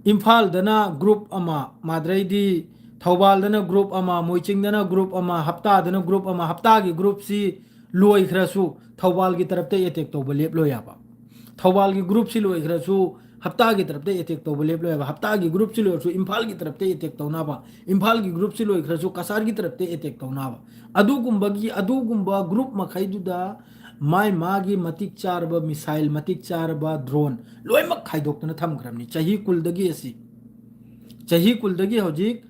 imphal dana group ama madrai di thobal dana group ama moiching dana group ama hapta dana group ama hapta gi group si loi khrasu thobal gi taraf te attack to bolep lo yaba thobal gi group si loi khrasu hapta gi taraf te attack to bolep lo yaba hapta gi group si loi su imphal gi taraf te attack to na ba imphal gi group si loi khrasu kasar gi taraf te attack to na ba adu gumba group ma khaidu da mai magi matik charba missile matik charba drone loi mak khaidok na tham gramni chahi kul dagi asi chahi kul dagi hojik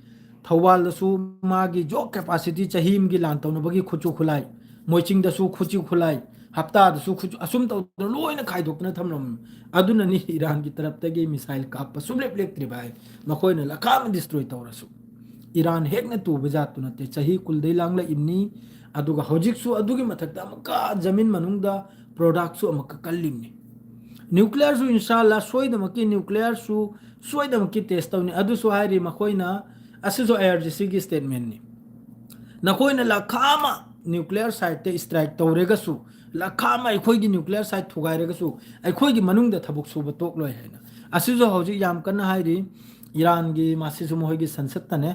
thawal da su magi jo capacity chahim gi lan tawna bagi khuchu khulai moiching da su khuchu khulai hafta da su khuchu asum taw loi na khaidok na thamram aduna ni iran gi taraf tagi missile ka pa sublep lek tri bai makoi na lakam destroy tawrasu iran hek na tu bajat tu na te chahi kul dei langla imni aduga hojik su adugi mathakta amaka jamin manungda product su amaka kallimni nuclear su inshallah soida maki nuclear su soida maki test tawni adu su hairi makoina asizo IRGC gi statement ni nakoina la khama nuclear site te strike tawrega su la khama ekhoi gi nuclear site thugairega su ekhoi gi manungda thabuk su batok loi haina asizo hojik yam kana hairi iran gi masi su mohoi gi sansat tane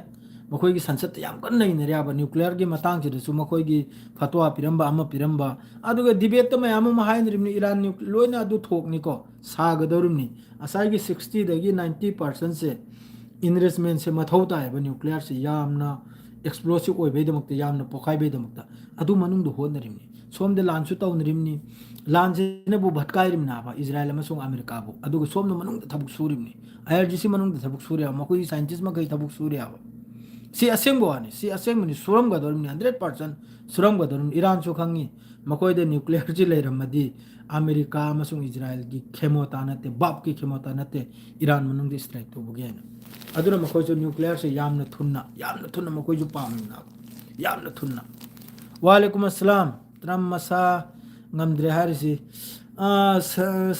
मखोई की संसद याम कन नहीं नरियाबा nuclear की मतांग चिदसु मखोई की फतवा पिरंबा अमा पिरंबा अदुगा debate तो मैं आम महाइन रिमनी ईरान लोइना अदु थोकनिको सागदरुमनी असाई की 60 दगी 90% से इन्वेस्टमेंट से मथौ तायबा न्यूक्लियर से यामना एक्सप्लोसिव ओइबेदमक्ता यामना पोखाइबेदमक्ता अदु मनुंग दु होनरिमनी सोमदे लानसु तौनरिमनी लानसे बु भटकाइरिमनाबा इजराइल अमसोंग अमेरिका बु अदुगा सोमनो मनुंग थबुक सूरिमनी आईआरजीसी मनुंग थबुक सूरिया मखोई साइंटिस्ट मखै थबुक सूरिया si asengboani si asengmani suram gadorni 100% suram gadorni iran chu khangi makoi de nuclear ji leiramadi america amasung israel gi khemota nate bap ki khemota nate iran manung di strike to bugen aduna makoi chu nuclear se yamna thunna makoi ju pamna yamna thunna wa alaikum assalam tram masa ngamdre harisi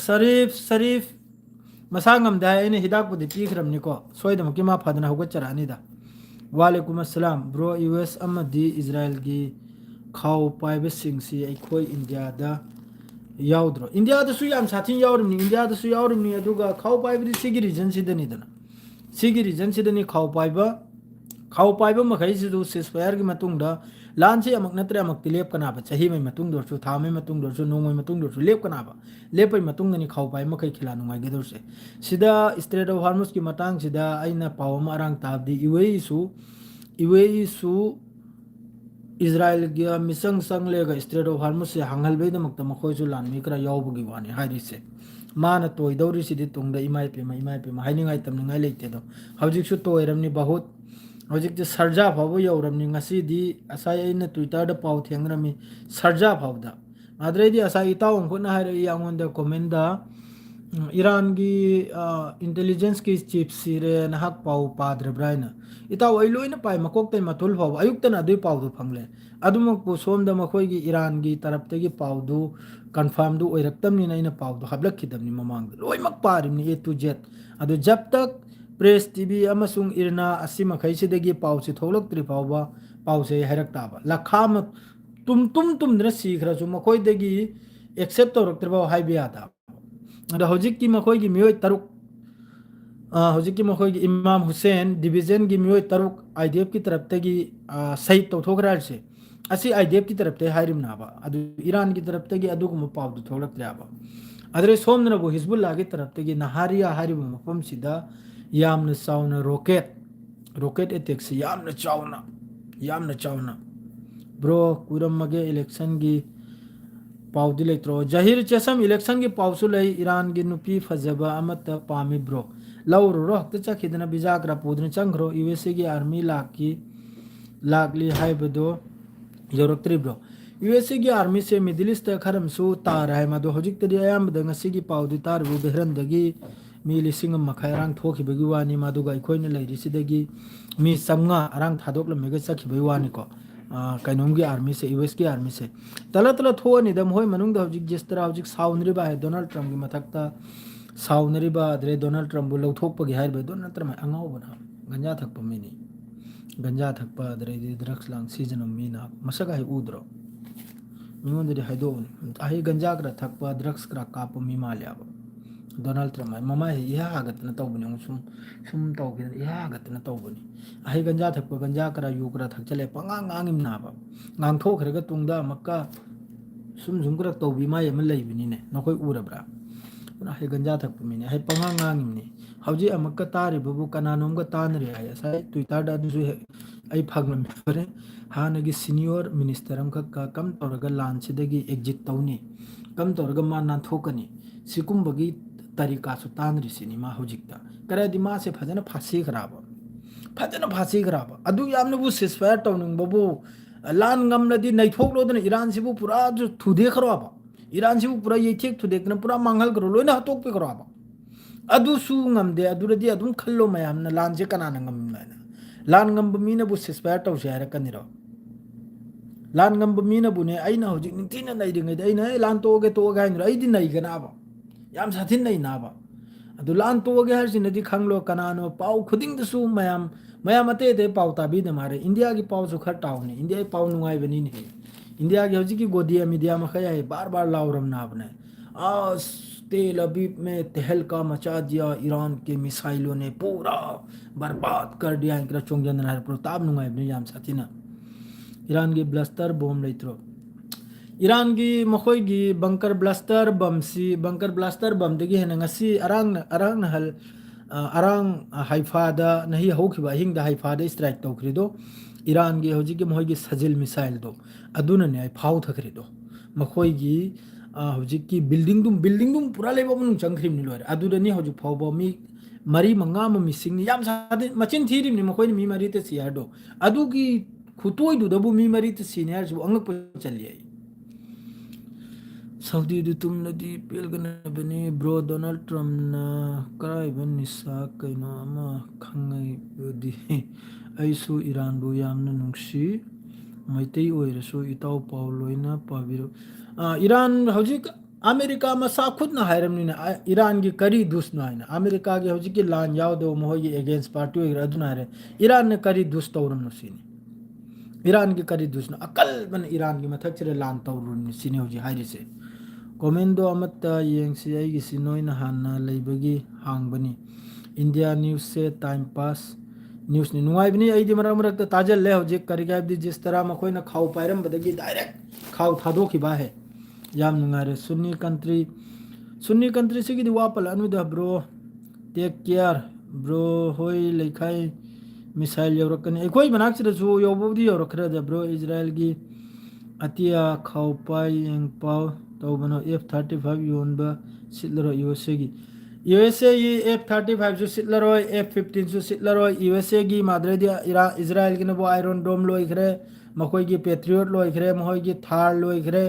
sarif masa ngamda ene hidak budi pikram niko soida makima phadna hoga charani da वालेकुम अस्सलाम bro US अमदी Israel की खाओ पाइबे सिंगसी अखोई India दा याउद्रो India दा सु याम साथिन याउरमनी India दा सु याउरमनी अदुगा खाओ पाइबे सिगी रीजन सिदनी दना सिगी रीजन सिदनी खाओ पाइबे मखै सिदु सिसफायर की मतुंग दा लान से अमक नत्रे अमक तिलेप कना बा चाही में मतुंग दोसु था में मतुंग दोसु नो में मतुंग दोसु लेप कना बा लेपै मतुंग दनी खाओ पाइ मखै खिला नुंगाइ गेदर से सिदा स्ट्रेट ऑफ हार्मस की मतंग सिदा आइना पाव मा अरंग ताबदी यूएई सु इजराइल गिया मिसंग संग लेगा स्ट्रेट ऑफ हार्मस से हांगल बेद मक्ता मखोइ सु लान मिकरा यावबगी वानी हाइरि से माना तोय दौरी सिदि तुंगदा इमाइ पे मा हाइनिंगाइ तमनिंगाइ लेते दो हौजिक सु तोयरमनी बहुत हौजिक जे सरजा फावो यौरमनी ngasi di asai aina twitter da paw thengrami sarja phawda adre di asai itaw ngona haire yangon da comment da iran gi intelligence ki chief sire na hak paw padre braina itaw ai loina pai makok tai matul phaw ayuk tan adui paw du phangle adumok pu som da makhoi gi iran gi tarap te gi paw du confirm du oiraktam ni naina paw du hablak khidam ni mamang loi mak parim ni a to z adu jab tak Press TV अमसुंग IRNA असीमा खैसिदगी पाउसे थोलक्त्रि फावबा पाउसे हैरक्ताबा लखाम तुम द्र सीखरसु मखोइदगी एक्सेप्ट तौरक्त्रबा हाइबियादा अदा हौजिक की मखोइ की मियोय तरुक हौजिक की मखोइ की इमाम हुसैन डिवीजन की मियोय तरुक आईडीएफ की तरफ तगी सही तौथोखरासे असी आईडीएफ की तरफ ते हाइरिमनाबा अदु ईरान की तरफ तगी अदुगुम पाउदु थोलक्त्रियाबा अदरे सोमनबु हिजबुल्लाह की तरफ तगी नहारिया हारिबु मफम सिदा यामना चावना रॉकेट अटैक से यामना चावना ब्रो कुरम मगे इलेक्शन की पाउदी लेत्रो जहिर चेसम इलेक्शन की पाउसु ले ईरान की नुपी फजबा अमत पामी ब्रो लौरो रो हक्त चखिदना बिजाकरा पुदन चंग्रो यूएसए की आर्मी लाकली हाइबदो यौरक्त्री ब्रो यूएसए की आर्मी से मिडिल ईस्ट खरम सु तार है मदो हजिक तदी अयाम दंगसी की पाउदी तार बु बेहरन दगी मी लिसिंग मखैरांग थोखिबगी वानी मदुगा इखोइन लैरिसिदगी मी समगा अरांग थादोकलमेगा चखिबगी वानी को कहीं की आर्मी से यूएस की आर्मी से तला तला थोनी दम होय मनुंग हजिक जिस तरह हजिक साउनरिबा है डोनाल्ड ट्रम्प की मथकता साउनरिबा अदरे डोनाल्ड ट्रम्प बु लौथोकपगी हाइबे डोनाल्ड ट्रम्प अंगाव बना गंजा थकप मिनी गंजा थकप अदरे ड्रग्स लांग सीजन मीना मसक है उद्रो मिंगोंदे हाइदो आही गंजा करा थकप ड्रग्स करा काप मी माल्याब डोनाल्ड ट्रम्प ममा इहा हागतना तौबनी सुम तौगिन इहा हागतना तौबनी आही गंजा थकप गंजा करा युकरा थकचले पंगांग गांगिम नाबा गांथोखरगा तुंगदा मक्का सुम करा तौबी मा यम लैबनिने नखोय उरब्रा पुना आही गंजा थकप मिने आही पंगांग गांगिमनी हौजी अमक्का तारिबबु कनानोमगा तानरे आय साय ट्विटर दा दुसु आई फागलम फरे हानगी सीनियर मिनिस्टर अमखा कम तौरगा लानसिदगी एग्जिट तौनी कम तौरगा मा नाथोकनी सिकुंबगी तरीका सु तानरिसिनी मा हौजिकता करदी मा से फजना फासी खराब अदु यामनबु सिसफायर तौनिंगबबु लान ngमलदी नैथोकलोदन ईरान सिबु पूरा जो थुदे खरोबा ईरान सिबु पूरा येथेक थुदेकन पूरा मांगल करो लोइना हतोक पे खरोबा अदु सु ngमदे अदुरदी अदुम खल्लो मयामना लान जे कनाना ngमना लान ngमब मीनबु सिसफायर तौसे हारकनिरो लान ngमब मीनबु ने आइना हौजिक निंतिना नैदिङैदा आइना लान तोगे हाइनरो आइदि नैगनाबा याम साथिन नहीं नाबा अदु लान तोगे हरसिनदी खंगलो कनानो पाउ खुदिंगदसु मयाम अते ते पाउ ताबी न मारे इंडिया की पाउ सु खर टाउने इंडिया की पाउ नुंगाई बनी ने इंडिया की हौजी की गोदिया मीडिया में खया है बार लाउरम नाबने तेल अवीव में तहलका मचा दिया ईरान के मिसाइलों ने पूरा बर्बाद कर दिया इनका चोंगजन नार प्रताप नुंगाई बनी याम साथिना ईरान की ब्लस्टर बॉम्ब लेत्रो ईरान की मखोई बंकर ब्लास्टर बम दगी हेन ngasi arang hal arang haifada nahi hokhiba hing da haifada strike tawkhrido Iran की हौजी की मखोई की सजिल मिसाइल दो अदुना ने फाउ थखरिदो मखोई की हौजी की बिल्डिंग दुम पूरा लेबो मुनु चंखरिम नि लोरे अदुदनी हौजी फाउबो मी मरी मंगा मिसिंग नि याम सादे मचिन थीरिम नि मखोई मी मरी ते सियाडो अदु की खुतोय दु दबु मी मरी ते सीनियर जो अंग चलिए सऊदी तुम नदी पेलगनबनी ब्रो डोनाल्ड ट्रम्प ना कराइबन निसा कइनो अमा खंगैबदी ऐसु ईरान बु यामना नुंगसी मैतै ओइरसु इताउ पाउ लोइना पाबिरो ईरान हौजिक अमेरिका मसा खुदना हायरमनिना ईरान की करी दुसना है अमेरिका की हौजिक की लान यावदो मोहगी अगेंस्ट पार्टी ओइरा अदुना रे ईरान ने करी दुस तौरम नसीनी ईरान की करी दुसना अकल बन ईरान की मथक चरे लान तौरुन सिने हौजी हाइरिसे कमेंटो अमत्ता येंगसी आइगिसी नोइना हाना लेबगी हांगबनी इंडिया न्यूज़ से टाइम पास न्यूज़ नि नुंगाइबनी आइदि मरक मरक ताजल ले हौजिक करिगाइबदी जिस तरह मखोइना खाउ पाइरम बदगी डायरेक्ट खाउ थादोखिबा है याम नुंगारे सुन्नी कंट्री से गिदी वापल अनुदा ब्रो टेक केयर ब्रो होई लेखाई मिसाइल यौरकनी एकोई मनाक्सिदसु यौबोदी यौरखरदा ब्रो इजराइल की अतिया खाउ पाइ एंग पाउ तौबनो F-35 योनबा सिटलरो यूएसए की F-35 जो सिटलरो F-15 जो सिटलरो यूएसए की माद्रेदी इजराइल की नबो आयरन डोम लोइखरे मखोई की पेट्रियट लोइखरे मखोई की थार लोइखरे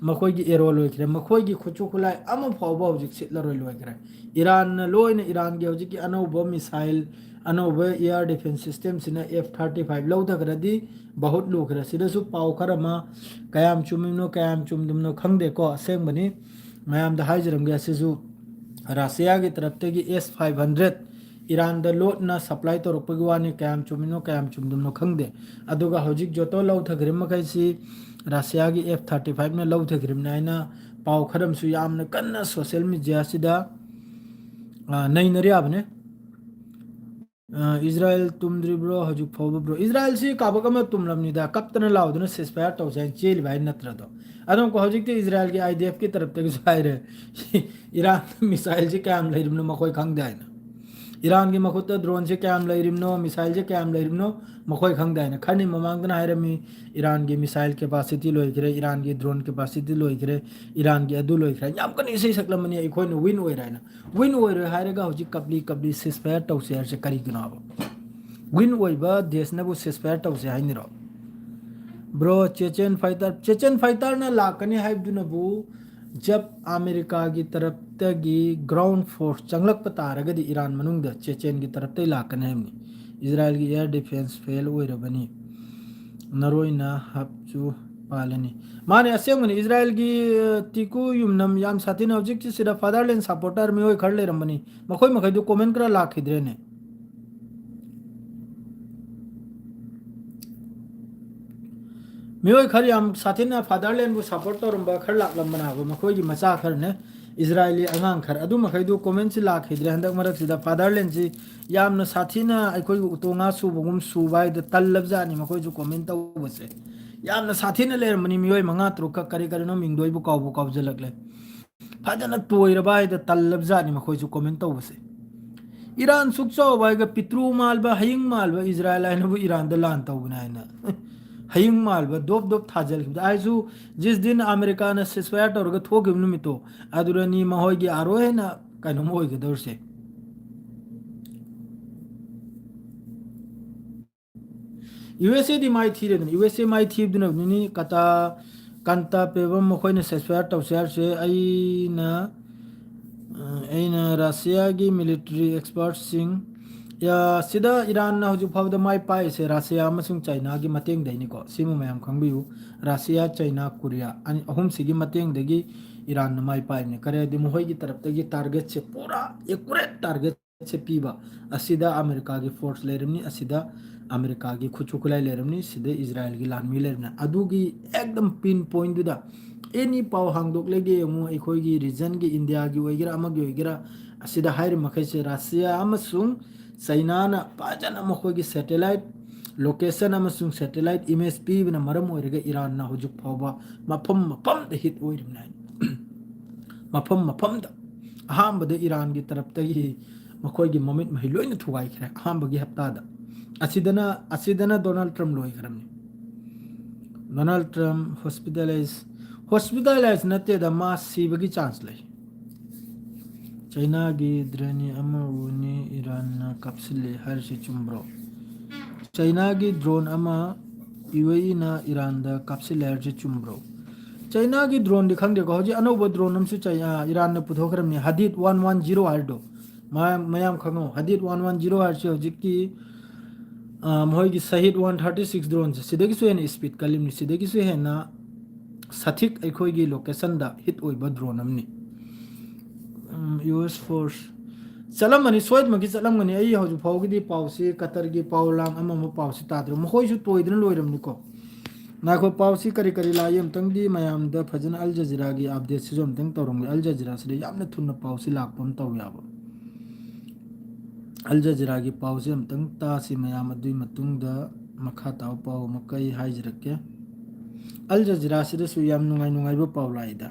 मखोई की एरो लोइखरे मखोई की खुचु खुलाई अम फावबा हौजिक सिटलरो लोइखरे ईरान लोइना ईरान की हौजिक अनौबो मिसाइल अनौबो एयर डिफेंस सिस्टम सिना F-35 लौदगरदी बहुत लुखरे सिदसु पाउ खरमा कयाम चुमिनो कयाम चुमदुमनो खंगदे को असेंबनी मयाम द हाइजरमगे सिजु रशिया की तरफ की S-500 ईरान द लोटना सप्लाई तौरपगी वानी कयाम चुमिनो कयाम चुमदुमनो खंगदे अदुगा हौजिक जोतो लौथगरिम मखैसी रशिया की F-35 ने लौथगरिम नाइना पाउ खरमसु यामना कन्ना सोशल मीडिया सिदा नैनरियाबने इजराइल तुमद्री ब्रो हजुक फाउब ब्रो इजराइल से काबकम तुमलमनिदा कप्तन लाउदन सिस्पायर तौसाइन चेल भाई नत्रदो अदम को हजुक ते इजराइल के आईडीएफ की तरफ तक जाहिर है ईरान मिसाइल से काम लेरम मखोय खंग दायना ईरान की मखुत ड्रोन से क्या लेरिमनो मिसाइल से क्या लेरिमनो मखोई खंगदाइन खनि ममांगदना हायरमी ईरान की मिसाइल कैपेसिटी लोइखरे ईरान की ड्रोन कैपेसिटी लोइखरे ईरान की अदु लोइखरे याम कनि से सकलमनि अखोइन विन ओइराइना विन ओइरे हायरगा हजि कपली कपली सिस्फायर तौसे हरसे करी गनाबो विन ओइबा देशनबु सिस्फायर तौसे हाइनिरो ब्रो चेचेन फाइटर ना लाकनी हाइबदुनबु जब अमेरिका की तरफ तगी ग्राउंड फोर्स चंगलक तारगदी ईरान मनुंग चेचेन की तरफ तई लाकने हमनी इजराइल की एयर डिफेंस फेल ओइरबनी नरोइना हबचु पालनी माने असेंगनी इजराइल की तिकु युमनम याम साथिन ऑब्जेक्ट सिदा फादरलैंड सपोर्टर मियोय खड़ले रमनी मखोय मखै दु कमेंट करा लाखिद्रेने मियोय खर याम साथिन फादरलैंड बु सपोर्ट तोरम खर लाकलमना बो मखोय की मचा खर ने इजरायली अगांग खर अदु मखै दु कमेंट से लाखिद्रे हंदक मरक सिदा फादरलैंड जी यामना साथिना अखोय उतोंगा सुबगुम सुबाय द तल्लबजानी मखोय जु कमेंट तवसे यामना साथिना लेरमनी मियोय मंगा त्रुक करी करिनो मिंगदोय बु कावबु कावजलकले फजना तोइरबाय द तल्लबजानी मखोय जु कमेंट तवसे ईरान सुखचो बायगा पितृ मालबा हयिंग मालबा इजराइल आइनबु ईरान द लान तवनायना हयिंग मालबा दोप दोप थाजल आइजु जिस दिन अमेरिका ने सिस्फायर तौरगा थोगिब नुमितो अदुरनी महोयगी आरो है ना कनो मोयगा दौरसे यूएसए दी माई थी रेन यूएसए माई थी दुनी कता कंता पेबम मखोयने सिस्फायर तौसेर से अइना रशिया की मिलिट्री एक्सपर्ट सिंह या सिदा ईरान ना हुजु फावदा माई पाए से रशिया अमसुंग चाइना की मतेंग दैनिको सिमु मयाम खंगबियु रशिया चाइना कोरिया अनि अहुम सिगी मतेंग दगी ईरान ना माई पाए ने करे दि मोहय की तरफ तगी टारगेट से पूरा एक्यूरेट टारगेट से पीबा असिदा अमेरिका की फोर्स लेरमनी असिदा अमेरिका की खुचुकुलाई लेरमनी सिदे इजराइल की लानमी लेरमना अदुगी एकदम पिन पॉइंट दुदा एनी पाव हांगदोक लेगे यमु अखोय की रीजन की इंडिया की वगैरह अमगी वगैरह असिदा हायर मखै से रशिया अमसुंग चाइना ना पाजन मखोय की सैटेलाइट लोकेशन अमसुंग सैटेलाइट इमेज पीबना मरम ओइरगे ईरान ना हुजुक फावबा मफम मफम द हिट ओइरमना मफम मफम द अहांबद ईरान की तरफ तगी मखोय की ममित महि लोइन थुगाई खरे अहांबगी हप्ता द असिदना डोनाल्ड ट्रम्प लोय खरमनी डोनाल्ड ट्रम्प हॉस्पिटलाइज नते द मास सीबगी चांस लय चाइना की ड्रोन अमा उनी ईरान ना कपसिले हर से चुम्ब्रो चाइना की ड्रोन अमा यूएई ना ईरान द कपसिले हर से चुम्ब्रो चाइना की ड्रोन दिखंग देखो हजी अनोब ड्रोन हमसे चाइना ईरान ने पुथोखरमनी हदीद 110 हारदो मयाम खंगो हदीद 110 हार से हजी की मोहय की शहीद 136 ड्रोन से सिदगी सु हेन स्पीड कलिमनी सिदगी सु हेन ना सथिक अखोय की लोकेशन दा हिट ओइबा ड्रोन हमनी यूएस फोर्स चलमनी सोयद मकी चलमनी आई हजु फावगी पावसी कतर की पावलांग अमम पावसी ताद्र मखोयसु तोयदन लोइरमनिको नाखो पावसी करी करी लायम तंगदी मयाम द फजन अल जजीरा की अपडेट सिजोम तंग तौरम अल जजीरा से यामने थुन पावसी लाकपम तव याबो अल जजीरा की पावसी हम तंग तासी मयाम दुई मतुंग द मखा ताव पाव मकई हाइजरके अल जजीरा से सु याम नुंगाई नुंगाइबो पावलाइदा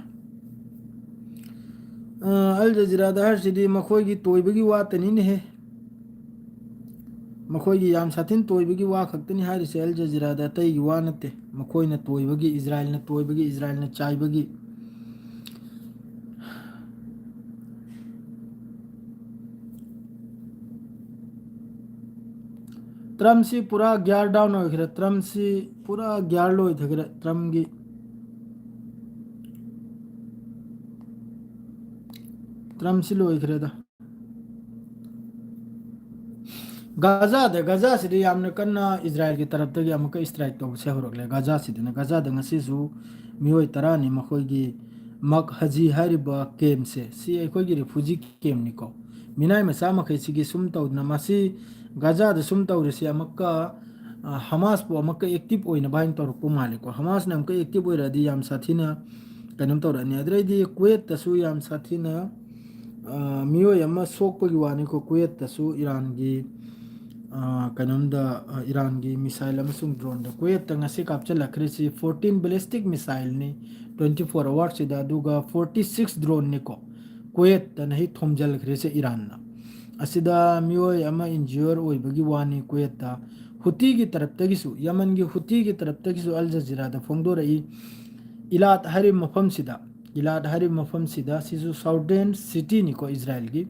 अल जजीरा द हर सिदी मखोय की तोयबगी वातनी ने है मखोय की याम साथिन तोयबगी वा खक्तनी हारि से अल जजीरा द तै की वा नते मखोय न तोयबगी इजराइल न तोयबगी इजराइल न चाइबगी ट्रम्प सी पूरा ग्यार डाउन हो गया ट्रम्प सी पूरा ग्यार लो थे ट्रम्प की ट्रम्प सी लो था गाजा से यामने कन्ना इजराइल की तरफ तक अमुक स्ट्राइक तब से होरगले गाजा से गाजा दंगसिसु मियोय तरानी मखोयगी मक हजी हरिबा केम से सी अखोयगी रिफ्यूजी केम निको मिनाय मसा मखै सिगी सुम तौदना मासी गाजा द सुम तौरसी अमक्का हमास पो अमक्का एक्टिव ओइना बाइन तौरपो मालिको हमास न अमक्का एक्टिव ओइरादी याम साथिना कनम तौरनी अद्रैदी कुवेत तसु याम साथिना मियोय अमा सोकपगी वानिको कुवेत तसु ईरान की कनम द ईरान की मिसाइल अमसुंग ड्रोन द Kuwait ngasi kapchalakhrisi 14 ballistic missile ni 24 hours sida duga 46 drone ni ko Kuwait त नहीं थोमजल खरेसे ईरान ना असिदा मियोय अमा इंज्योर ओइबगी वानी कुएता हुती की तरफ तगिसु यमन की हुती की तरफ तगिसु अल जजीरा दा फोंगदोरई इलात हरि मफम सिदा इलात हरि मफम सिदा सिसु साउदर्न सिटी निको इजराइल की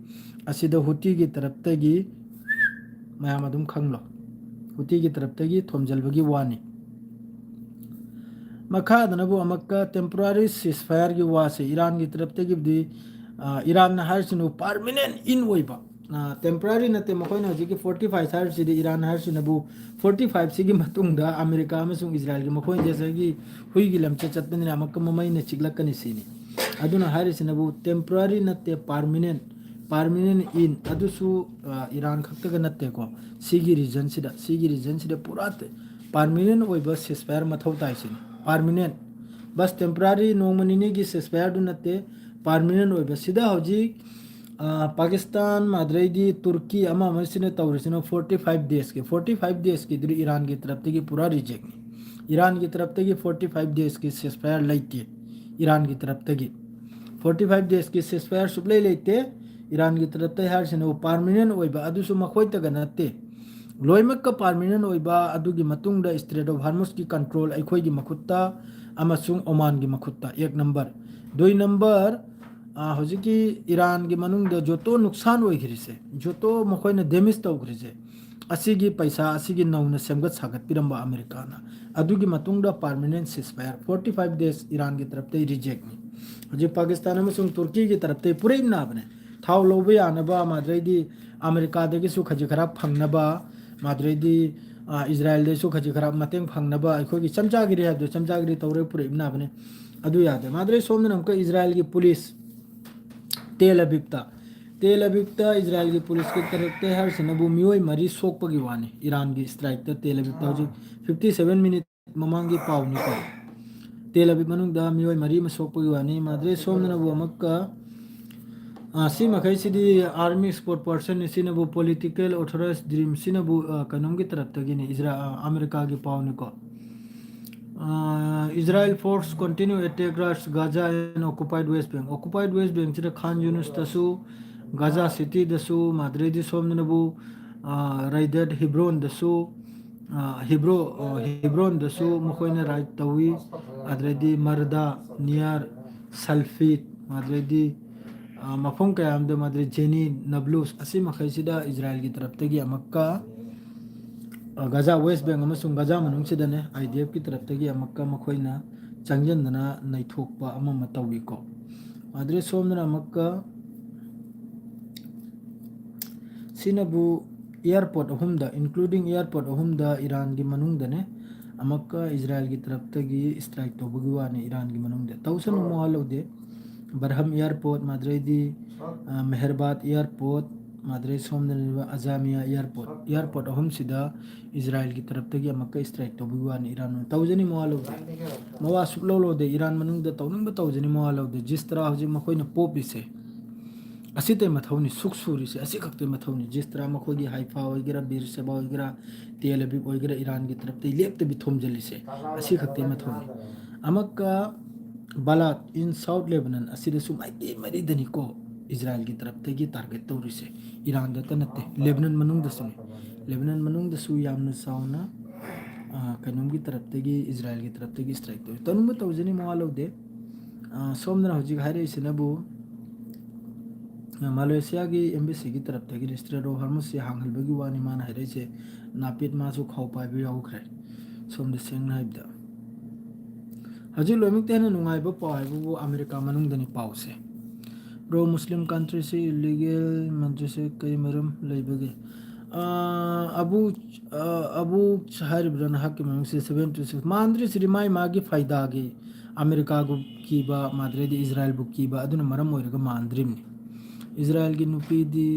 असिदा हुती की तरफ तगी मयाम अदुम खंगलो हुती की तरफ तगी थोमजलबगी वानी मखादनबु अमक्का टेम्पररी सीजफायर की वासे ईरान की तरफ तगी दी ईरान हरसिनु परमानेंट इन ओइबा टेम्पररी नते मखोइना हजिकी 45 हरसिदि ईरान हरसिनबु 45 सिगी मतुंगदा अमेरिका अमसुंग इजराइल की मखोइन जैसे हुई की लमचे चतबनिना अमक्का ममैने चिगलकनी सिनी अदुना हरसिनबु टेम्पररी नते परमानेंट इन अदुसु ईरान खक्तगा नते को सिगी रीजन सिदा पूरा परमानेंट ओइबा सीजफायर मथौ ताइसिनी परमानेंट बस टेम्पररी नोंमनिनी की सीजफायर दु नते परमानेंट ओइबा सिदा हौजी पाकिस्तान माद्रेदी तुर्की अमा मसिने तौरसिनो 45 डेज के 45 डेज की दुरी ईरान की तरफ तगी पूरा रिजेक्ट नहीं ईरान की तरफ तगी 45 डेज की सीजफायर लेते ईरान की तरफ तगी 45 डेज की सीजफायर सुबले लेते ईरान की तरफ तगी हरसिनो परमानेंट ओइबा अदुसु मखोइ तगा नते लोइमक का परमानेंट ओइबा अदुगी मतुंगदा स्ट्रेट ऑफ हार्मुस की कंट्रोल अखोई मखुत्ता अमसुंग ओमान की मखुत्ता एक नंबर दुई नंबर हजिकी ईरान की मनुंगदा जोतो नुकसान ओइखरिसे जोतो मखोइना डेमेज तौखरिसे असिगी पैसा असिगी नौना सेमगत सागत पिरंबा अमेरिकाना अदुगी मतुंगदा परमानेंट सीजफायर 45 डेज ईरान की तरफ ते रिजेक्ट नि हजि पाकिस्तान अमसुंग तुर्की की तरफ ते पुरे नाबने थाव लोबे यानबा माद्रेदी अमेरिका दगी सु खजि खराब फंगनबा माद्रेदी इजराइल देसु खजि खराब मतेंग फंगनबा अखोगी चमचागिरी हादो चमचागिरी तौरे पुरे नाबने अदु यादे माद्रे सोमन हमका इजराइल की पुलिस तेल अभिप्ता इजराइल की पुलिस की तरफ ते हर सिनबु मियोय मरी सोकपगी वानी ईरान की स्ट्राइक ते तेल अभिप्ता हजि 57 मिनट ममांगी पावनी को तेल अभिप मनुंगदा मियोय मरी म सोकपगी वानी माद्रे सोमनबु अमक्का सी मखैसिदी आर्मी स्पोर्ट पर्सन सिनबु पॉलिटिकल ऑथराइज ड्रीम सिनबु कनम की तरफ तगिनी अमेरिका की पावनी को Israel force continue attack across Gaza and occupied West Bank. Occupied West Bank chira Khan Yunus tasu Gaza city dasu Madridi somnabu Raidad Hebron dasu Hebron dasu mukhoina right tawi Adredi Marda near Salfit Madridi mafhum kayam de Madrid Jenin Nablus asi makhaisida Israel की तरफ तगी मक्का Gaza West Bank अमसुंग Gaza मनुंगसिदने IDF की तरफ तगी अमक्का मखोइना चंगजनना नैथोकपा अमा मतौगिको आद्रे सोमना अमक्का सिनबु एयरपोर्ट अहुमदा इंक्लूडिंग एयरपोर्ट अहुमदा ईरान की मनुंगदने अमक्का इजराइल की तरफ तगी स्ट्राइक तौबगी वाने ईरान की मनुंगदे तौसन मोहालौदे Barham airport माद्रेदी मेहरबाद airport Madre सोमदन अजामिया airport अहम सिदा इजराइल की तरफ तगी अमक्का स्ट्राइक तौबगी वाने ईरान तौजनी मोहालौदे मवा सुप्लौलौदे ईरान मनुंगदा तौनिंग तौजनी मोहालौदे जिस तरह हजि मखोइना पोपिसे असिते मथौनी सुखसुरिसे असि खक्ते मथौनी जिस तरह मखोगी हाइफा ओइगेरा बीर सेबा ओइगेरा तेल अबीब ओइगेरा ईरान की तरफ ते लेप्ते भी थोमजलिसे असि खक्ते मथौनी अमक्का बालात इन साउथ लेबनन असिदसु माइके मरिदनी को इजराइल की तरफ तगी टारगेट तौरिसे ईरान दत नते लेबनन मनुंग दसु यामना साउना कनम की तरफ तगी इजराइल की तरफ तगी स्ट्राइक तौरि तनुम तौजनी मोहालौदे सोमना हजिक हारे इसनबु मलेशिया की एम्बेसी की तरफ तगी स्ट्रेट ऑफ हार्मुस से हांगहलबगी वानी मान हाइरेसे नापित मासु खाव पाइबे याउखरे सोमदे सेंगना हाइबदा हजी लोमिकतेना नुंगाइबो पाइबो अमेरिका मनुंगदनी पाउसे प्रो मुस्लिम कंट्री से इलीगल मंत्री से कई मरम लेबगे अबू हारिब्रन हक मनुंग से 7 मांद्री सिरिमाई मागी फायदा गे अमेरिका को कीबा माद्रेदी इजराइल बुक कीबा अदुना मरम ओइरगा मांद्रिमनी इजराइल की नुपी दी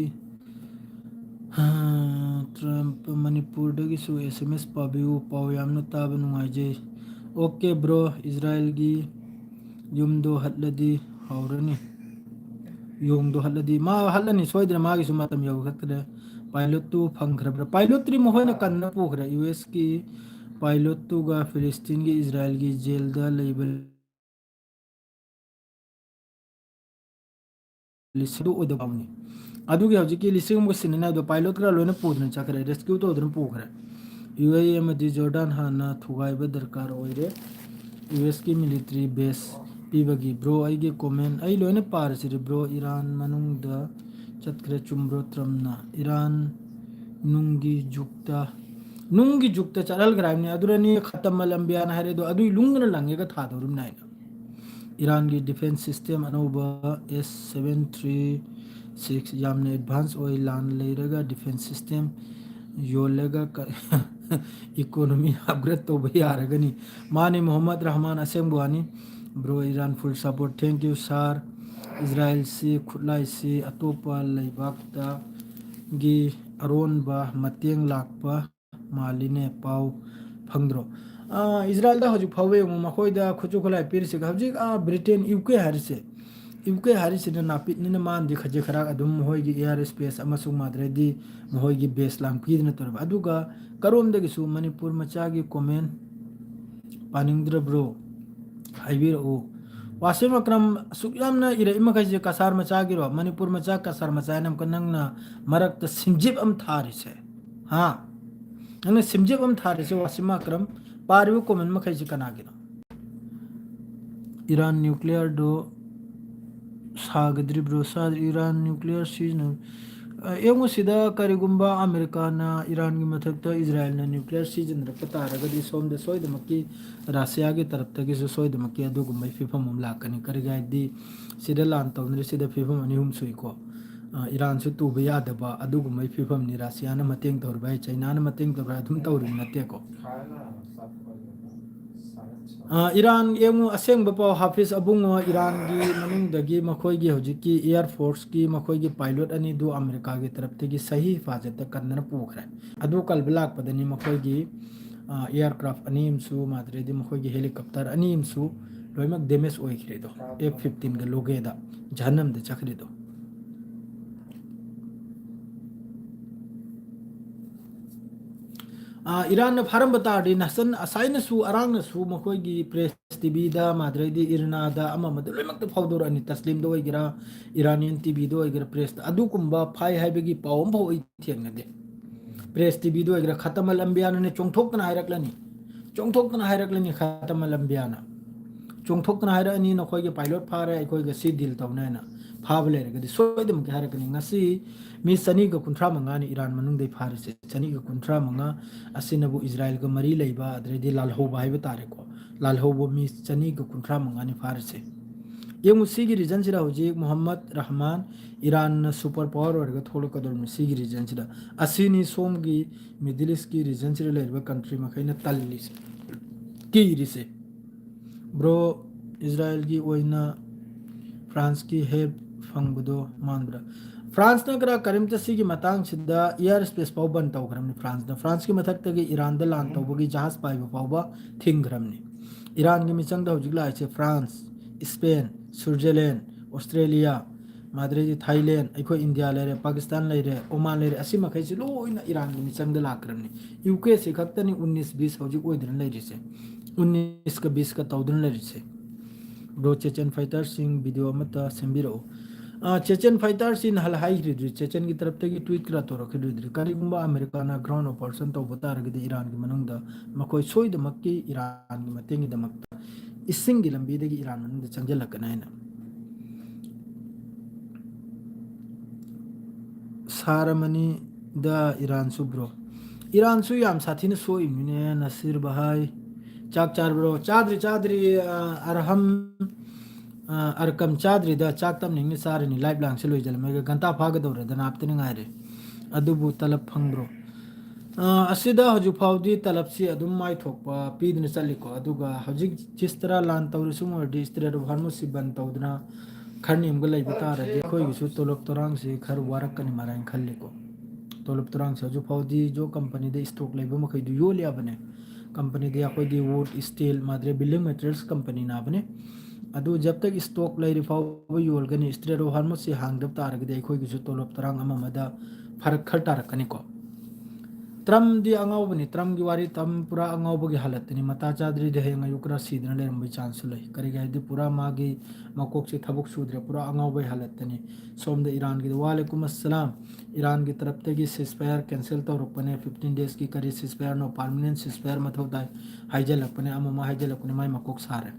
ट्रम्प मणिपुर दगी सु एसएमएस पाबियु पाव यामना ताब नुंगाइजे ओके ब्रो इजराइल की युमदो हल्लदी हाउरनी योंदो हल्लदी मा हल्लनी सोइदना मागी सु मतम यौगतरे पायलट तु फंगखरब्रा पायलट त्रि मोहना कन्न पोखरा यूएस की पायलट तु गा फिलिस्तीन की इजराइल की जेल दा लेबल लिसदु ओदबावनी अदुगी हौजिकी लिसिंग अमग सिनना दो पायलट करा लोइना पुदन चखरे रेस्क्यू तौदन पुखरे यूएई अमदी जॉर्डन हाना थुगाइबा दरकार ओइरे यूएस की मिलिट्री बेस पीबगी ब्रो आइगे कमेंट आई लोइना पारसिरे ब्रो ईरान मनुंगदा चतखरे चुम्ब्रो ट्रम्पना ईरान नुंगी जुक्ता चरल ग्रामने अदुरनी खत्म लंबिया ना हरे दो अदुई लुंगना लंगेगा थादोरुम नाइना ईरान की डिफेंस सिस्टम अनोबा S736 यामने एडवांस ओइ लान लेरगा डिफेंस सिस्टम योलेगा इकोनॉमी अपग्रेड तो भई आरगनी माने मोहम्मद रहमान असेंबुआनी bro Iran full support thank you sir Israel से खुलाई से अतोपा लेबाकता गी अरोनबा मतेंग लाकपा मालिने पाव फंग्रो इजराइल दा हजु फावे मखोइदा खुचु खुलाई पिरसे हजि ब्रिटेन यूके हारिसे यूके हारिसे नापित निना मान दि खजे खरा अदुम होइगी एयर स्पेस अमसुंग माद्रेदी मोहोइगी बेस लाम पीदना तोरब अदुगा chrome दगिसु Manipur मचागी comment पानिंद्र bro हाइबिरो Washim अक्रम सुयामना इरे इमखैजे कसार मचागिरो मणिपुर मचा कसार मचानम कनंगना मरक्त सिमजिब अम थारिसे हां नंग सिमजिब अम थारिसे वासिम अक्रम पारिबो कमेंट मखैजे कनागिनो ईरान न्यूक्लियर दो सागद्री ब्रो साद ईरान न्यूक्लियर सीजन एंगो सिदा करिगुंबा अमेरिका ना ईरान की मथकता इजराइल ना न्यूक्लियर सीजन रखता रगदी सोमदे सोयदमकी रशिया की तरफ तक सोयदमकी अदुगुंबा फिफम लाकनी करिगायदी सिदा लान तौनरे सिदा फिफम अनिहुम सुइको ईरान सु तुबा यादबा अदुगुंबा फिफम नि रशिया ना मतेंग तौरबा चाइना ना मतेंग तौरबा अदुम तौरि नतेको ईरान एमु असेंग पाव हाफिज अबुंगो ईरान की मनुंगदगी मखोइगी हौजिकी एयर फोर्स की मखोइगी पायलट अनी दो अमेरिका की तरफ तगी सही हिफाजत कन्नन पुखरे अदु कल्ब लाकपदनी मखोइगी एयरक्राफ्ट अनीमसु माद्रेदी मखोइगी हेलीकॉप्टर अनीमसु लोइमक डैमेज ओइखरेदो F-15 ग लोगेदा जहन्नम दे चखरेदो ईरान फारम बताड़ी नसन असाइनसु अरांगनसु मखोइगी प्रेस टीवी दा माद्रेदी इरना दा अममद लोइमक्त फाउदोर अनि तस्लीम दो ओइगिरा इरानियन टीवी दो ओइगिरा प्रेस अदुकुंबा फाइ हाइबगी पावम भौ थेंगनदे प्रेस टीवी दो ओइगिरा खतमल अंबियान ने चोंगथोकना हाइरक्लनी खतमल अंबियाना चोंगथोकना हाइरनी नखोइगे पायलट फारे अखोइगे सी डील तौनायना फाब लेरगदी सोइदम के हाइरकनी ngasi मी सनी का कुंट्रा मंगा ने ईरान मनुंग फारिसे सनी का कुंट्रा मंगा असिनबु इजराइल का मरी लेबा अद्रेदी लालहौबा हाइबा तारेको लालहौबो मी सनी का कुंट्रा मंगा ने फारिसे ये मुसीगी रीजन सिरा होजी Mohammad Rahman Iran superpower वर्ग थोलो कदर मुसीगी रीजन सिरा असिनी सोम की मिडिल ईस्ट की रीजन सिरा लेबा कंट्री मखैना तल्लिस की रिसे ब्रो इजराइल की ओइना फ्रांस की हेल्प फंगबदो मानब्रा फ्रांस ना करा करीमतसी की मतांग सिद्धा एयर स्पेस पाव बन तौग्रमनी फ्रांस की मथक तगी ईरान द लान तौबगी जहाज पाइबा पावबा थिंग्रमनी ईरान की मिचंग द हुजिक लाइसे फ्रांस स्पेन स्विट्जरलैंड ऑस्ट्रेलिया माद्रेदी थाईलैंड अखो इंडिया लेरे पाकिस्तान लेरे ओमान लेरे असि मखैसे लोइना ईरान की मिचंग द लाक्रमनी यूके से खक्तनी 19-20 हुजिक ओइदरन लेरिसे 19 का 20 का तौदरन लेरिसे ब्रो चेचन फाइटर सिंह वीडियो मता सेंबिरो चेचन फाइटर सिंह हल हाई रिद्री चेचन की तरफ तक ट्वीट करा तो रखे रिद्री करीगुंबा अमेरिका ना ग्राउंड ऑपरेशन तो बता रगे ईरान की मनुंग दा मकोई सोइदमक्की ईरान की मतेंगी दमक्ता इसिंग की लंबी दगी ईरान मनुंग चंगलकना है ना सारमनी दा ईरान सुब्रो ईरान सु याम साथी ने सो इमिने नसीर बहाई चाक चार ब्रो चादरी अरहम अरकम चादरी दा चाक तम निंग सारनी लाइव लांग से लोइजल मेगा गंता फागदौरे दना आपतने गायरे अदुबु तलब फंग्रो असिदा हजु फाउदी तलब से अदुम माइ थोकपा पीदने चलिको अदुगा हजिक जिस तरह लान तौरे सुमरदी इस तरह हार्मोसी बन तौदना खरनी हमगा लैबा तारदि खोइगिसु तोलब तोरांग से खर वारकनी माराइन खल्लिको तोलब तोरांग से हजु फाउदी जो कंपनी दे स्टॉक लैबा मखैदु यो लिया बने कंपनी दे अखोइदी वुड स्टील माद्रे बिल्डिंग मटेरियल्स कंपनी ना बने अदु जब तक स्टॉक लैरि फाव योलगनी स्ट्रेट ऑफ हार्मोस से हांगदब तारगदे अखोइगिसु तोलब तोरांग अममदा फरक खर तारकनिको ट्रम दी अंगावनी ट्रम की वारी तम पूरा अंगाव की हालत नहीं मता चादरी दे है युक्रा सीधन ले रंबई चांस लई करी गए पूरा मागी मकोक से थबुक सूद्रे पूरा अंगाव हालत नहीं सोम दे ईरान की वालेकुम अस्सलाम ईरान की तरफ ते की सिस्फायर कैंसिल तो रुकने 15 डेज की करी सिस्फायर नो परमानेंट सिस्फायर मथौ दाई हाइजलपने अममा हाइजलपने माई मकोक सारे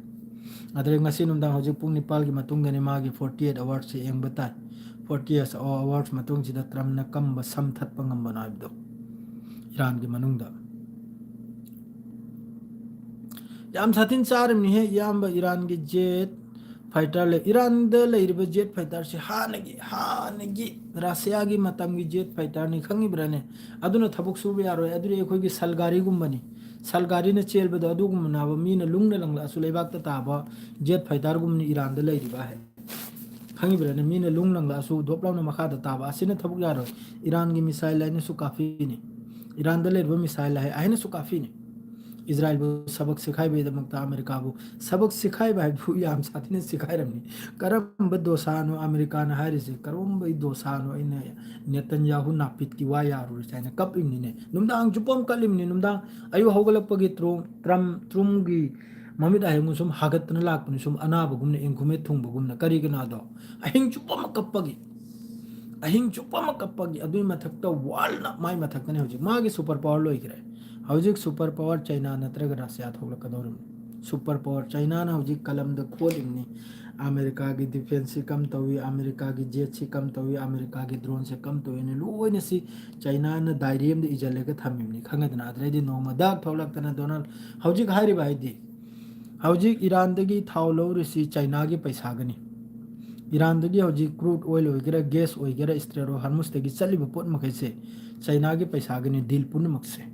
अदरे ngasi numdang hojik pung nipal ki matung dani magi 48 awards se eng batai 48 awards matung jida tram na kam ba sam that pangam banab do Iran की मनुंगदा याम साथिन चारम नि है याम ईरान की jet fighter ले Iran the लेरिबे jet fighter से हानगी Russia की मतम की jet fighter नि खंगी ब्रने अदुना थबुक सुबे यारो अदुरे एखोय की सलगारी गुम्बनी सलगारी ने चेलबद अदुगुम नाबा मीना लुंगना लंगला असुलेबाक ता ताबा जेट फाइटर गुमनी ईरान द लेरिबा है खंगी ब्रने मीना लुंग लंगला असु दोपलावना मखा दा ताबा असिने थबुक यारो ईरान की मिसाइल लाइन सु काफी नि ईरान द लेरिबा मिसाइल है आइने सु काफी नि इजराइल को सबक सिखाई बेदमक्ता अमेरिका को सबक सिखाई बाबू याम साथी ने सिखाई रमनी करम दोसानो अमेरिका ने हारिसे करम दोसानो इन नेतन्याहु नापित की वा यारु चाइना कप इमनी नुमदांग जुपम कलिमनी नुमदांग अयु हौगलपगी ट्रुम की ममिद आयंगु सुम हागतन लाकपनि सुम अनाबगुमने इंकुमे थुंबगुमने करिगनादो अहिंग जुपम कप्पगी अहिंग जुपम कप्पगी अदुई मथक्ता वालना माई मथक्तने होजि मागे सुपर पावर लोइग्रे हौजिक सुपर पावर चाइना नत्रग रशिया थोलकदौरम सुपर पावर चाइना ना हौजिक कलम द खोलिमनी अमेरिका की डिफेंस से कम तवी अमेरिका की जेट से कम तवी अमेरिका की ड्रोन से कम तवी ने लोइने सी चाइना ना डायरियम द इजलेगा थमिमनी खंगदना अद्रेदी नोमा दाग थोलकतना डोनाल्ड हौजिक हारि बाइदी हौजिक ईरान दगी थाव लौरिसी चाइना की पैसा गनी ईरान दगी हौजिक क्रूड ऑयल होइगेरा गैस होइगेरा स्ट्रेरो हार्मुस दगी चलिबा पोट मखैसे चाइना की पैसा गनी डील पुनमक से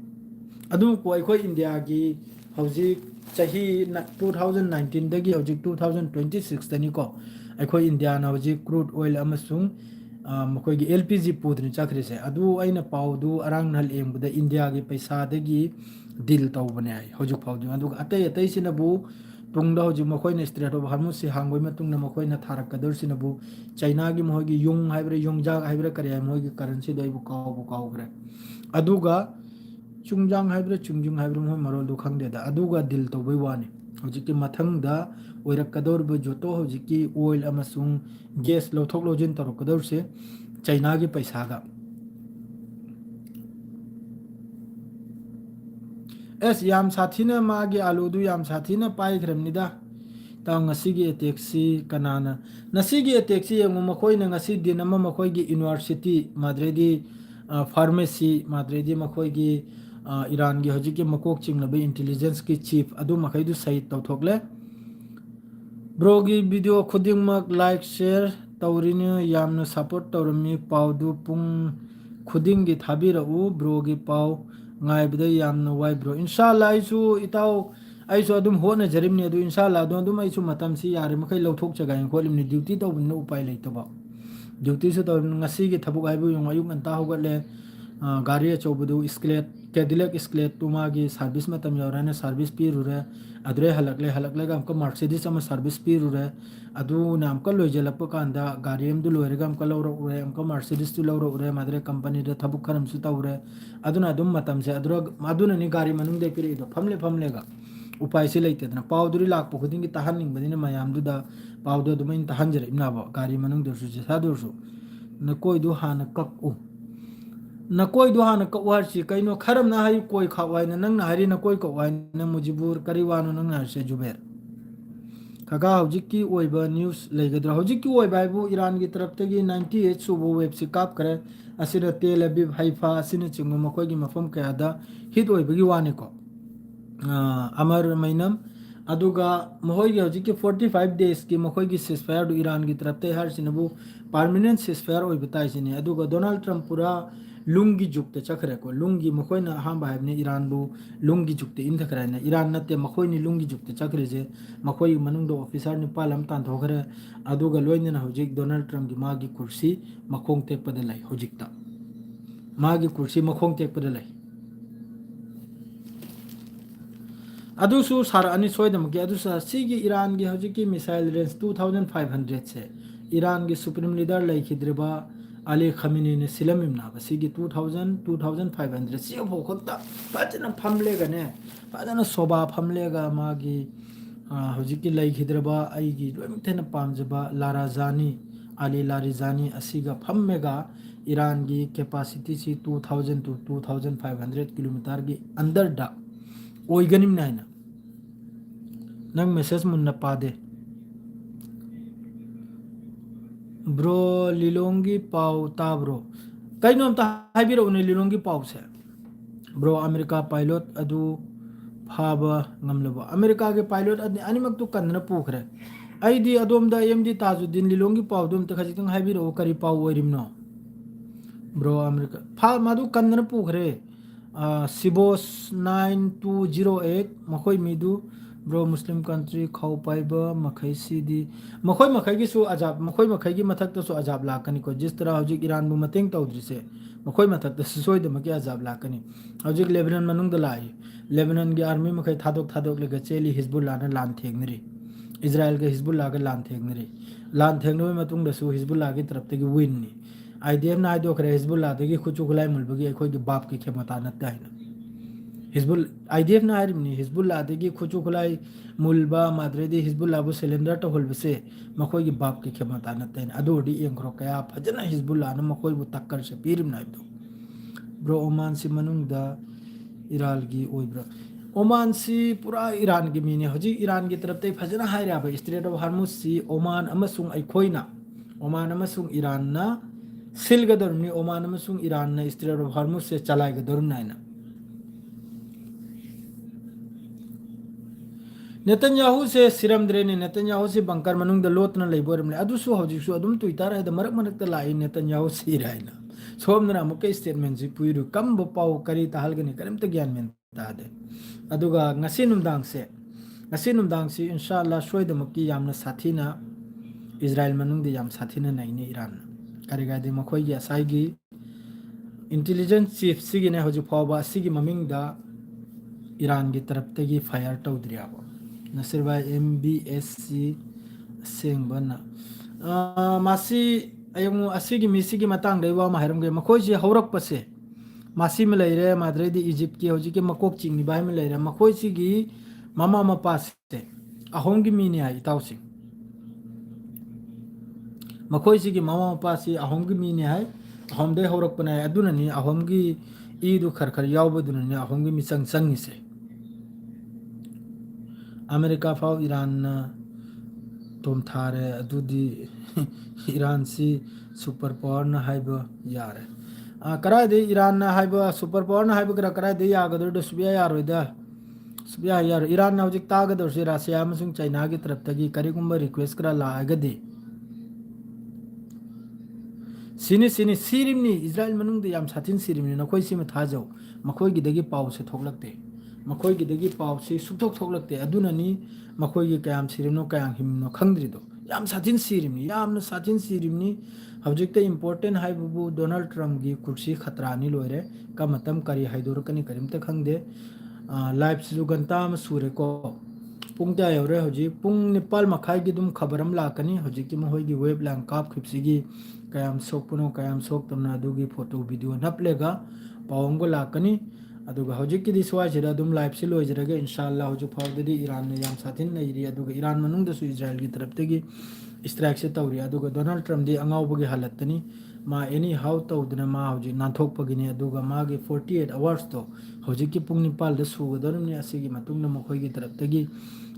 अदुम को अखोई इंडिया की हौजिक चाही 2019 दगी हौजिक 2026 तनी को अखोई इंडिया ना हौजिक क्रूड ऑयल अमसुंग मखोई की एलपीजी पुदनि चखरि से अदु अइना पाउदु अरांग नल एंबदा इंडिया की पैसा दगी डील तौबने आई हौजिक पाउदु अदु अतै अतै सिनबु तुंगदा हौजिक मखोइना स्ट्रेट ऑफ हार्मुस से हांगोइ मतुंगना मखोइना थारकदर सिनबु चाइना की मोहगी युंग हाइब्रे युंगजा हाइब्रे करिया मोहगी करेंसी दोइबु काउग्रे अदुगा चुंगजांग हाइब्रे चुंगजुंग हाइब्रे मोह मरोल दु खंगदेदा अदुगा दिल तौबै वानी हौजिक मथंगदा ओइरकदौरबु जोतो हौजिक ऑयल अमसुंग गैस लौथोक लौजिन तौरकदौर से चाइना की पैसागा एस याम साथीना मागी आलुदु याम साथीना पाइग्रमनिदा ताव ngasiगी एटेक्सी कनाना नसीगी एटेक्सी यंगु मखोइना ngasi दिन अमा मखोइगी यूनिवर्सिटी माद्रेदी फार्मेसी माद्रेदी मखोइगी ईरान की हजिकी मकोक चिंगलबे इंटेलिजेंस की चीफ अदु मखैदु सही तौथोकले ब्रोगी वीडियो खुदिंगमक लाइक शेयर तौरिने यामना सपोर्ट तौरमी पाउदु पुंग खुदिंगी थाबिरउ ब्रोगी पाउ ngaibda yamna wai bro inshallah aisu itaw aisu adum hona jarimni adu inshallah adum aisu matam si yare makai lauthok chagai kholimni duty to bin upai leitaba duty su to ngasi gi thabuk aibu yung ayung anta hogatle gari achobdu sklet cadillac sklet tuma gi service matam yorane service pi rure adre halakle gam ko mercedes ama service pi rure adu nam ko loijalap kanda gari em du loire gam ko lawro ure am ko mercedes tu lawro ure madre company de thabuk kharam su tawre aduna dum matam se aduna ni gari manung de piri do famle ga उपाय से लेते ना पाउदुरी लाख खुदिंग की तहानिंग बदिन मयाम दुदा पाउदो दुमइन तहांजरे इनाबो गाड़ी मनुंग दरसु जेसा दरसु न कोई दु हान ककउ न कोई दु हान ककवार छि कैनो खरम ना हाई कोई खावाय न नंग हारी न कोई कवाय न मुजिबुर करिवानो नंग ना से जुबेर खगा हौजिकी ओइबा न्यूज़ लेगद्रा हौजिकी ओइबा बु ईरान की तरफ तगी 98 सुबो वेब से काप करे असिना तेल अबीब हाइफा असिना चिंगो मखोय की मफम कयादा हिट ओइबगी वाने को अमर मैनम अदुगा महोई की हौजिकी 45 डेज की मखोय की सिसफायर दु ईरान की तरफ ते हर सिनबु परमानेंट सिसफायर ओइ बताइ सिने अदुगा डोनाल्ड ट्रम्प पूरा लुंगी जुक्ते चखरे को लुंगी मखोयना हाम बाइबने ईरान बु लुंगी जुक्ते इन थखरायना ईरान नते मखोयनी लुंगी जुक्ते चखरे जे मखोय मनुंग ऑफिसर नि पालम तान थोखरे अदुगा लोइनना हौजिक डोनाल्ड ट्रम्प की मागी कुर्सी मखोंग तेकपदे लाई हौजिकता मागी कुर्सी मखोंग तेकपदे लाई अदुसु सार अनि सोयदम के अदुसा सिगी ईरान की हौजिकी मिसाइल रेंज 2500 से ईरान की सुप्रीम लीडर लाइखिद्रिबा Ali Khamenei ne silamim na ba sigi 2000 2500 si ho khota fajana phamle ga ne fajana soba phamle ga magi hojiki lai khidraba aigi loimthena pamjaba Larijani Ali Larijani asiga phammega Iran gi capacity si 2000 to 2500 kilometer gi under da oiganim naina nang message munna pade bro lilongi pau ta bro kainom ta haibiro ne lilongi pau se bro America pilot adu phaba ngamlaba America ge pilot animak tu kanna pukhre aidi adom da MD Tajuddin lilongi pau dum ta khajitang haibiro kari pau oirim no bro America pha madu kanna pukhre Sibos 9208 makhoi midu bro Muslim country khau paiba makhai sidi makhoi makhai gi su ajab makhoi makhai gi mathak ta su ajab lakani ko jis tarah hojik Iran bu mateng tawdri se makhoi mathak ta soi de maki ajab lakani hojik Lebanon manung da lai Lebanon gi army makhai thadok lega cheli Hezbollah na lan thengri Israel ga Hezbollah ga lan thengno matung da su Hezbollah gi taraf te gi win ni IDF na ido kare Hezbollah de gi khuchu khulai mulbagi ekhoi gi bap ki khemata na ta na Hezbollah IDF na harimni Hezbollah de gi khuchu khulai mulba madre de Hezbollah bu cylinder to holbse makhoi gi bap ki khemata na ta na adu di eng khro kaya phajana Hezbollah na makhoi bu takkar se pirim na ido bro Oman si manung da Iran gi oibra Oman si pura Iran gi mini hoji Iran gi taraf te phajana haira ba Strait of Hormuz si Oman amasung aikhoina Oman amasung Iran na silgadorni Oman amasung Iran na Strait of Hormuz se chalai gadorna ina Netanyahu se siramdre ne Netanyahu se bankar manung da lot na leiboram le adu su hoji su adum Twitter ai da marak ta lai Netanyahu si raina somna amuke statement ji puiru kam bo pau kari ta halgani karim ta gyan men ta de aduga ngasinum dang se inshallah soida maki yamna sathina Israel manung de yam sathina nai ne Iran kariga de makhoi gi asai gi intelligence chief sigi ne hoji phawa sigi maming da Iran gi taraf te gi fire tawdriya ba nasirba MBSC sengbana masi ayung asigi misigi matang dei wa mahiram ge makhoi ji haurak pase masi me leire madre di Egypt ki hoji ke makok chingni bai me leire makhoi si gi mama mapa se ahong gi mini ai tawsi makhoi si gi mama mapa si ahong gi mini ai ahom de haurak pana aduna ni ahom gi idu khar yaw baduna ni ahom gi mi sang ni se America fau Iran tom thare adudi Iran si super power na haiba yare karai de Iran na haiba super power na haiba karai de ya gadur do subya yaro da subya yaro Iran na hojik ta gadur se Russia amasung China gi taraf tagi kari gumba request kara la agade sini sirimni Israel manung de yam satin sirimni na khoi sima thajau makhoi gi dagi pau se thoklakte makhoi gi dagi pau se sukthok thoklakte aduna ni makhoi gi kayam sirimno kayang himno khangdri do yam satin sirimni yamna satin sirimni hojik te important haibu Donald Trump gi kursi khatra ni loire ka matam kari haidor kani karim ta khangde live su ganta ma sure ko pungta yore hoji pung Nepal makhai gi dum khabaram la kani hoji ki mohoi gi web lang kap khipsi gi kayam sok puno kayam sok tamna dugi photo video naplega pawongo la kani aduga hoji ki diswa jira dum live si loi jira ge inshallah hoji phawdedi Iran ne yam sathin nei ri aduga Iran manung da su Israel gi taraf tegi strike se tawri aduga Donald Trump di angau bagi halat tani ma any how tawdna ma hoji nanthok pagini aduga ma ge 48 hours to hoji ki pung Nepal da su gadorum ni asigi matung na mokhoi gi taraf tegi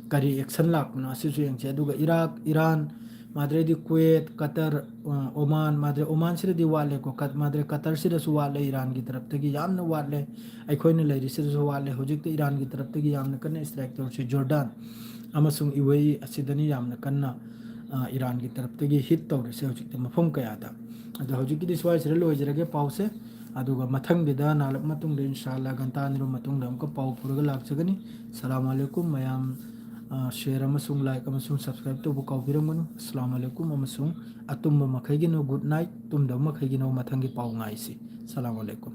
kari action lak na asu su yang che aduga Iraq Iran madre di Kuwait Qatar Oman madre Oman sira di wale ko madre Qatar sira su wale Iran gi taraf tegi yamna wale aikhoina leiri sira su wale hojik te Iran gi taraf tegi yamna kanna strike tor si Jordan amasung UAE asidani yamna kanna Iran gi taraf tegi hit tor se hojik te mafam kaya da adu hojik ki diswa sira loi jirage pause aduga mathang gi da nalap matung de inshallah ganta niru matung da amka pau purga lak chagani assalamu alaikum mayam share amasung like amasung subscribe to bu kaubirangmanu assalamu alaikum amasung atumba makhai gi no good night tumda makhai gi no mathangi pau ngai si assalamu alaikum